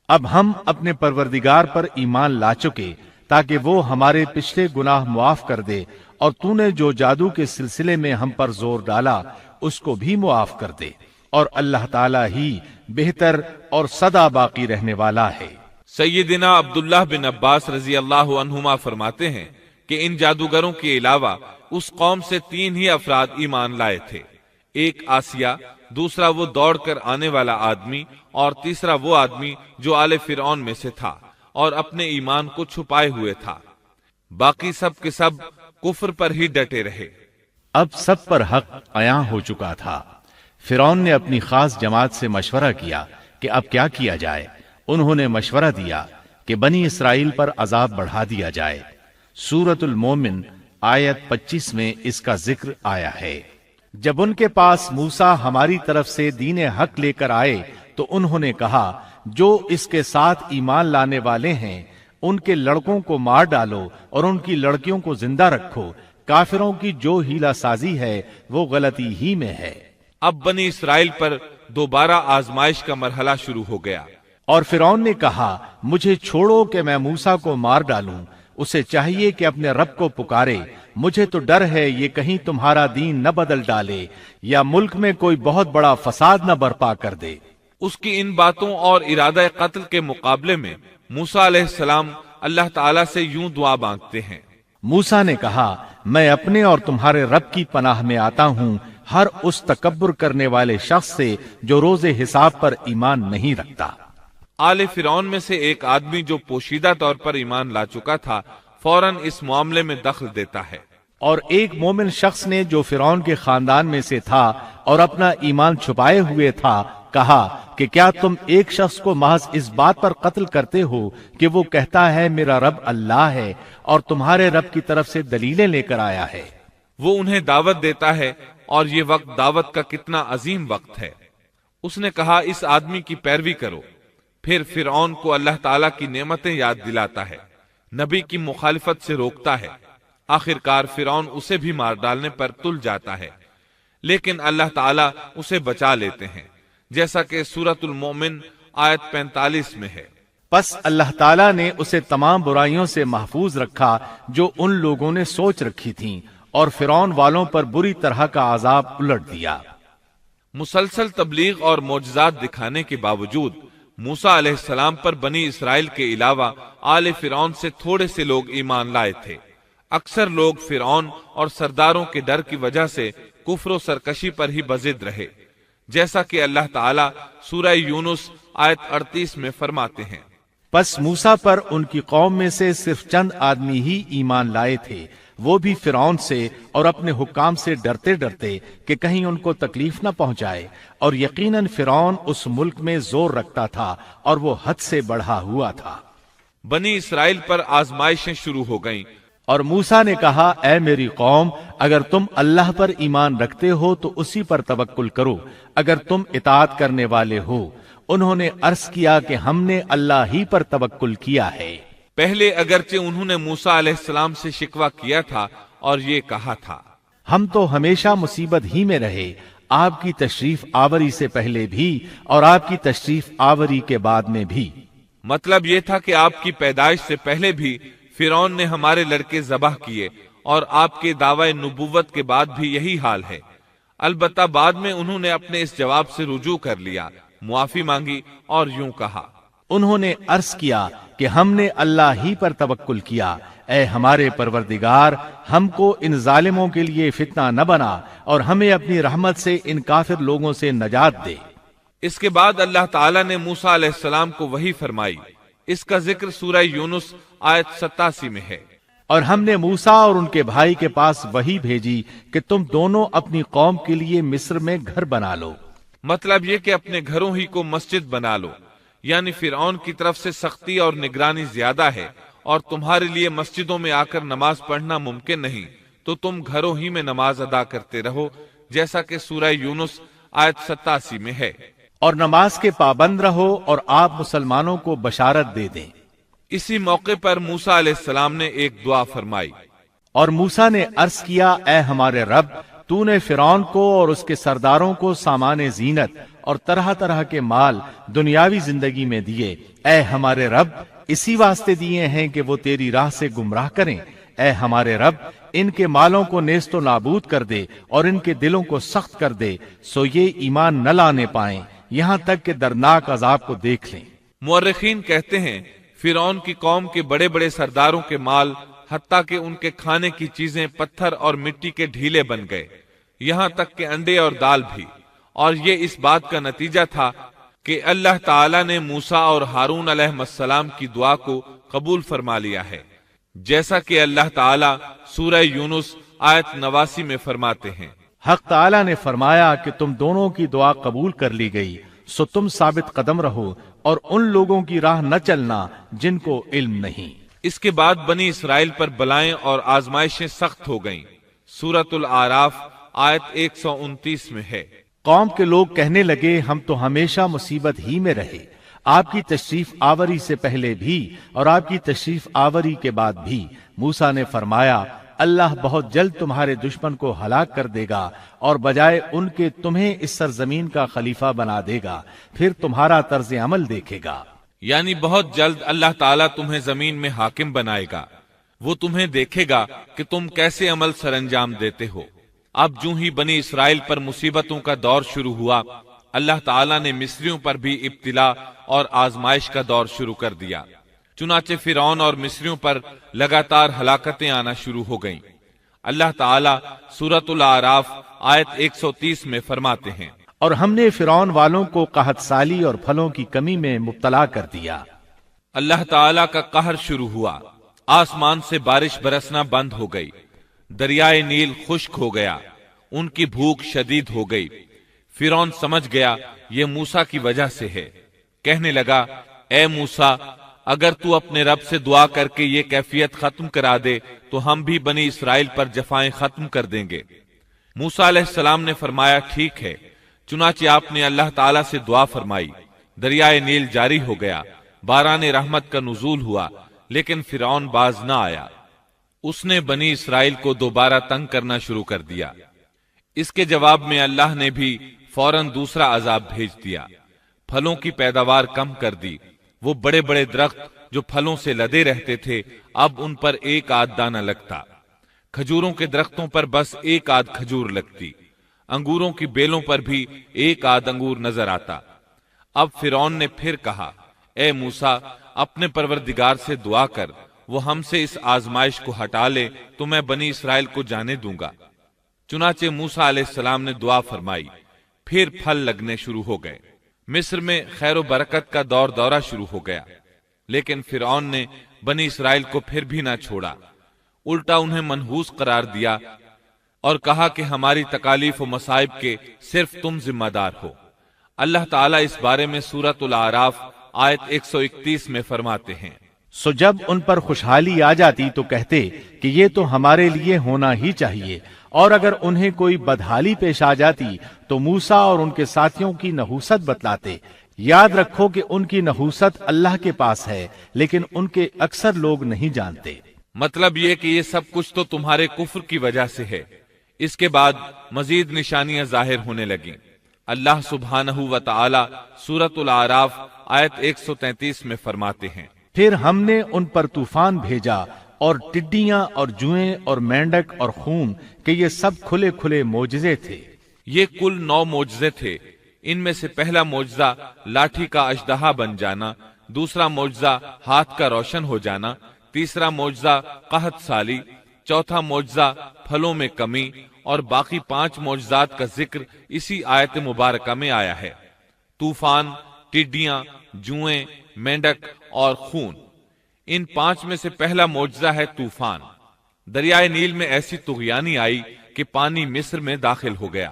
اب ہم اپنے پروردگار پر ایمان لا چکے تاکہ وہ ہمارے پچھلے گناہ معاف کر دے، اور تو نے جو جادو کے سلسلے میں ہم پر زور ڈالا اس کو بھی معاف کر دے، اور اللہ تعالیٰ ہی بہتر اور سدا باقی رہنے والا ہے۔ سیدنا عبداللہ بن عباس رضی اللہ عنہما فرماتے ہیں کہ ان جادوگروں کے علاوہ اس قوم سے 3 ہی افراد ایمان لائے تھے، ایک آسیہ، دوسرا وہ دوڑ کر آنے والا آدمی، اور تیسرا وہ آدمی جو آل فرعون میں سے تھا اور اپنے ایمان کو چھپائے ہوئے تھا۔ باقی سب کے سب کفر پر ہی ڈٹے رہے۔ اب سب پر حق عیاں ہو چکا تھا۔ فرعون نے اپنی خاص جماعت سے مشورہ کیا کہ اب کیا کیا جائے۔ انہوں نے مشورہ دیا کہ بنی اسرائیل پر عذاب بڑھا دیا جائے۔ سورۃ المومن آیت 25 میں اس کا ذکر آیا ہے۔ جب ان کے پاس موسیٰ ہماری طرف سے دین حق لے کر آئے تو انہوں نے کہا، جو اس کے ساتھ ایمان لانے والے ہیں ان کے لڑکوں کو مار ڈالو اور ان کی لڑکیوں کو زندہ رکھو۔ کافروں کی جو ہیلا سازی ہے وہ غلطی ہی میں ہے۔ اب بنی اسرائیل پر دوبارہ آزمائش کا مرحلہ شروع ہو گیا۔ اور فرعون نے کہا، مجھے چھوڑو کہ میں موسیٰ کو مار ڈالوں۔ اسے چاہیے کہ اپنے رب کو پکارے۔ مجھے تو ڈر ہے یہ کہیں تمہارا دین نہ بدل ڈالے یا ملک میں کوئی بہت بڑا فساد نہ برپا کر دے۔ اس کی ان باتوں اور ارادہ قتل کے مقابلے میں موسیٰ علیہ السلام اللہ تعالیٰ سے یوں دعا مانگتے ہیں۔ موسیٰ نے کہا، میں اپنے اور تمہارے رب کی پناہ میں آتا ہوں ہر اس تکبر کرنے والے شخص سے جو روز حساب پر ایمان نہیں رکھتا۔ آل فرعون میں سے ایک آدمی جو پوشیدہ طور پر ایمان لا چکا تھا فوراً اس معاملے میں دخل دیتا ہے۔ اور ایک مومن شخص نے جو فرعون کے خاندان میں سے تھا اور اپنا ایمان چھپائے ہوئے تھا کہا کہ کیا تم ایک شخص کو محض اس بات پر قتل کرتے ہو کہ وہ کہتا ہے میرا رب اللہ ہے اور تمہارے رب کی طرف سے دلیلیں لے کر آیا ہے۔ وہ انہیں دعوت دیتا ہے، اور یہ وقت دعوت کا کتنا عظیم وقت ہے۔ اس نے کہا، اس آدمی کی پیروی کرو۔ پھر فرعون کو اللہ تعالیٰ کی نعمتیں یاد دلاتا ہے، نبی کی مخالفت سے روکتا ہے۔ آخرکار فرعون اسے بھی مار ڈالنے پر تل جاتا ہے، لیکن اللہ تعالیٰ اسے بچا لیتے ہیں، جیسا کہ سورۃ المومن آیت 45 میں ہے۔ پس اللہ تعالیٰ نے اسے تمام برائیوں سے محفوظ رکھا جو ان لوگوں نے سوچ رکھی تھیں، اور فرعون والوں پر بری طرح کا عذاب الٹ دیا۔ مسلسل تبلیغ اور معجزات دکھانے کے باوجود موسیٰ علیہ السلام پر بنی اسرائیل کے علاوہ آل فرعون سے تھوڑے سے لوگ ایمان لائے تھے۔ اکثر لوگ فرعون اور سرداروں کے ڈر کی وجہ سے کفر و سرکشی پر ہی بضد رہے، جیسا کہ اللہ تعالیٰ سورہ یونس آیت 38 میں فرماتے ہیں۔ پس موسیٰ پر ان کی قوم میں سے صرف چند آدمی ہی ایمان لائے تھے، وہ بھی فرعون سے اور اپنے حکام سے ڈرتے ڈرتے کہ کہیں ان کو تکلیف نہ پہنچائے، اور یقیناً فرعون اس ملک میں زور رکھتا تھا اور وہ حد سے بڑھا ہوا تھا۔ بنی اسرائیل پر آزمائشیں شروع ہو گئیں، اور موسیٰ نے کہا، اے میری قوم، اگر تم اللہ پر ایمان رکھتے ہو تو اسی پر توکل کرو، اگر تم اطاعت کرنے والے ہو۔ انہوں نے عرض کیا کہ ہم نے اللہ ہی پر توکل کیا ہے۔ پہلے اگرچہ انہوں نے موسیٰ علیہ السلام سے شکوہ کیا تھا اور یہ کہا تھا، ہم تو ہمیشہ مصیبت ہی میں رہے، آپ کی تشریف آوری سے پہلے بھی اور آپ کی تشریف آوری کے بعد میں بھی۔ مطلب یہ تھا کہ آپ کی پیدائش سے پہلے بھی فرعون نے ہمارے لڑکے ذبح کیے، اور آپ کے دعوی نبوت کے بعد بھی یہی حال ہے۔ البتہ بعد میں انہوں نے اپنے اس جواب سے رجوع کر لیا، معافی مانگی اور یوں کہا، انہوں نے عرض کیا کہ ہم نے اللہ ہی پر توکل کیا، اے ہمارے پروردگار، ہم کو ان ظالموں کے لیے فتنہ نہ بنا اور ہمیں اپنی رحمت سے ان کافر لوگوں سے نجات دے۔ اس کے بعد اللہ تعالیٰ نے موسیٰ علیہ السلام کو وحی فرمائی. اس کا ذکر سورہ یونس آیت 87 میں ہے. اور ہم نے موسیٰ اور ان کے بھائی کے پاس وحی بھیجی کہ تم دونوں اپنی قوم کے لیے مصر میں گھر بنا لو. مطلب یہ کہ اپنے گھروں ہی کو مسجد بنا لو. یعنی فرعون کی طرف سے سختی اور نگرانی زیادہ ہے اور تمہارے لیے مسجدوں میں آ کر نماز پڑھنا ممکن نہیں، تو تم گھروں ہی میں نماز ادا کرتے رہو، جیسا کہ سورہ یونس آیت 87 میں ہے. اور نماز کے پابند رہو اور آپ مسلمانوں کو بشارت دے دیں. اسی موقع پر موسیٰ علیہ السلام نے ایک دعا فرمائی. اور موسیٰ نے عرض کیا، اے ہمارے رب، تو نے فرعون کو اور اس کے سرداروں کو سامان زینت اور طرح طرح کے مال دنیاوی زندگی میں دیے. اے ہمارے رب، اسی واسطے دیے ہیں کہ وہ تیری راہ سے گمراہ کریں. اے ہمارے رب، ان کے مالوں کو نیست و نابود کر دے اور ان کے دلوں کو سخت کر دے، سو یہ ایمان نہ لانے پائیں یہاں تک کہ دردناک عذاب کو دیکھ لیں. مورخین کہتے ہیں فرعون کی قوم کے بڑے بڑے سرداروں کے مال، حتیٰ کہ ان کے کھانے کی چیزیں پتھر اور مٹی کے ڈھیلے بن گئے، یہاں تک کہ انڈے اور دال بھی. اور یہ اس بات کا نتیجہ تھا کہ اللہ تعالیٰ نے موسیٰ اور ہارون علیہ السلام کی دعا کو قبول فرما لیا ہے، جیسا کہ اللہ تعالیٰ سورہ یونس آیت 89 میں فرماتے ہیں. حق تعالی نے فرمایا کہ تم دونوں کی دعا قبول کر لی گئی، سو تم ثابت قدم رہو اور ان لوگوں کی راہ نہ چلنا جن کو علم نہیں. اس کے بعد بنی اسرائیل پر بلائیں اور آزمائشیں سخت ہو گئیں. سورۃ الاعراف آیت 129 میں ہے. قوم کے لوگ کہنے لگے، ہم تو ہمیشہ مصیبت ہی میں رہے، آپ کی تشریف آوری سے پہلے بھی اور آپ کی تشریف آوری کے بعد بھی. موسیٰ نے فرمایا، اللہ بہت جلد تمہارے دشمن کو ہلاک کر دے گا اور بجائے ان کے تمہیں اس سرزمین کا خلیفہ بنا دے گا، پھر تمہارا طرز عمل دیکھے گا. یعنی بہت جلد اللہ تعالیٰ تمہیں زمین میں حاکم بنائے گا، وہ تمہیں دیکھے گا کہ تم کیسے عمل سر انجام دیتے ہو. اب جو ہی بنی اسرائیل پر مصیبتوں کا دور شروع ہوا، اللہ تعالیٰ نے مصریوں پر بھی ابتلا اور آزمائش کا دور شروع کر دیا. چنانچہ فرعون اور مصریوں پر لگاتار ہلاکتیں آنا شروع ہو گئیں. اللہ تعالیٰ سورۃ الاعراف آیت 130 میں فرماتے ہیں، اور ہم نے فرعون والوں کو قحط سالی اور پھلوں کی کمی میں مبتلا کر دیا. اللہ تعالیٰ کا قہر شروع ہوا، آسمان سے بارش برسنا بند ہو گئی، دریائے نیل خشک ہو گیا، ان کی بھوک شدید ہو گئی. فرعون سمجھ گیا یہ موسیٰ کی وجہ سے ہے. کہنے لگا، اے موسیٰ، اگر تو اپنے رب سے دعا کر کے یہ کیفیت ختم کرا دے تو ہم بھی بنی اسرائیل پر جفائیں ختم کر دیں گے. موسیٰ علیہ السلام نے فرمایا، ٹھیک ہے. چنانچہ آپ نے اللہ تعالیٰ سے دعا فرمائی، دریائے نیل جاری ہو گیا، باران رحمت کا نزول ہوا، لیکن فرعون باز نہ آیا. اس نے بنی اسرائیل کو دوبارہ تنگ کرنا شروع کر دیا. اس کے جواب میں اللہ نے بھی فوراً دوسرا عذاب بھیج دیا. پھلوں کی پیداوار کم کر دی. وہ بڑے بڑے درخت جو پھلوں سے لدے رہتے تھے، اب ان پر ایک آدھ دانہ لگتا. کھجوروں کے درختوں پر بس ایک آدھ کھجور لگتی. انگوروں کی بیلوں پر بھی ایک آدھ انگور نظر آتا. اب فرعون نے پھر کہا، اے موسیٰ، اپنے پروردگار سے دعا کر، وہ ہم سے اس آزمائش کو ہٹا لے تو میں بنی اسرائیل کو جانے دوں گا. چنانچہ موسیٰ علیہ السلام نے دعا فرمائی، پھر پھل لگنے شروع ہو گئے. مصر میں خیر و برکت کا دورہ شروع ہو گیا. لیکن فرعون نے بنی اسرائیل کو پھر بھی نہ چھوڑا، الٹا انہیں منحوس قرار دیا اور کہا کہ ہماری تکالیف و مصائب کے صرف تم ذمہ دار ہو. اللہ تعالیٰ اس بارے میں سورۃ الاعراف آیت 131 میں فرماتے ہیں، سو جب ان پر خوشحالی آ جاتی تو کہتے کہ یہ تو ہمارے لیے ہونا ہی چاہیے، اور اگر انہیں کوئی بدحالی پیش آ جاتی تو موسیٰ اور ان کے ساتھیوں کی نحوست بتلاتے. یاد رکھو کہ ان کی نحوست اللہ کے پاس ہے، لیکن ان کے اکثر لوگ نہیں جانتے. مطلب یہ کہ یہ سب کچھ تو تمہارے کفر کی وجہ سے ہے. اس کے بعد مزید نشانیاں ظاہر ہونے لگیں. اللہ سبحانہ و تعالی سورۃ الاعراف آیت 133 میں فرماتے ہیں، پھر ہم نے ان پر طوفان بھیجا اور ٹڈیاں اور جوئیں اور مینڈک اور خون کہ یہ سب کھلے کھلے معجزے تھے. یہ کل 9 معجزے تھے. ان میں سے پہلا معجزہ لاٹھی کا اژدہا بن جانا، دوسرا معجزہ ہاتھ کا روشن ہو جانا، تیسرا معجزہ قحط سالی، چوتھا معجزہ پھلوں میں کمی، اور باقی 5 معجزات کا ذکر اسی آیت مبارکہ میں آیا ہے. طوفان، ٹڈیاں، جوئیں، مینڈک اور خون۔ ان 5 میں سے پہلا معجزہ ہے طوفان۔ دریائے نیل میں ایسی طغیانی آئی کہ پانی مصر میں داخل ہو گیا۔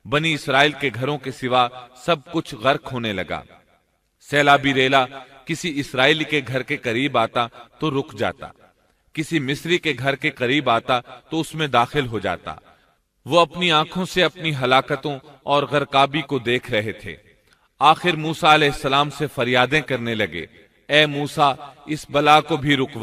بنی اسرائیل کے گھروں کے سوا سب کچھ غرق ہونے لگا۔ سیلابی ریلا کسی اسرائیلی کے گھر کے قریب آتا تو رک جاتا، کسی مصری کے گھر کے قریب آتا تو اس میں داخل ہو جاتا۔ وہ اپنی آنکھوں سے اپنی ہلاکتوں اور غرقابی کو دیکھ رہے تھے۔ آخر موسیٰ علیہ السلام سے فریادیں کرنے لگے، اے موسیٰ، اس بلا کو بھی رکوا۔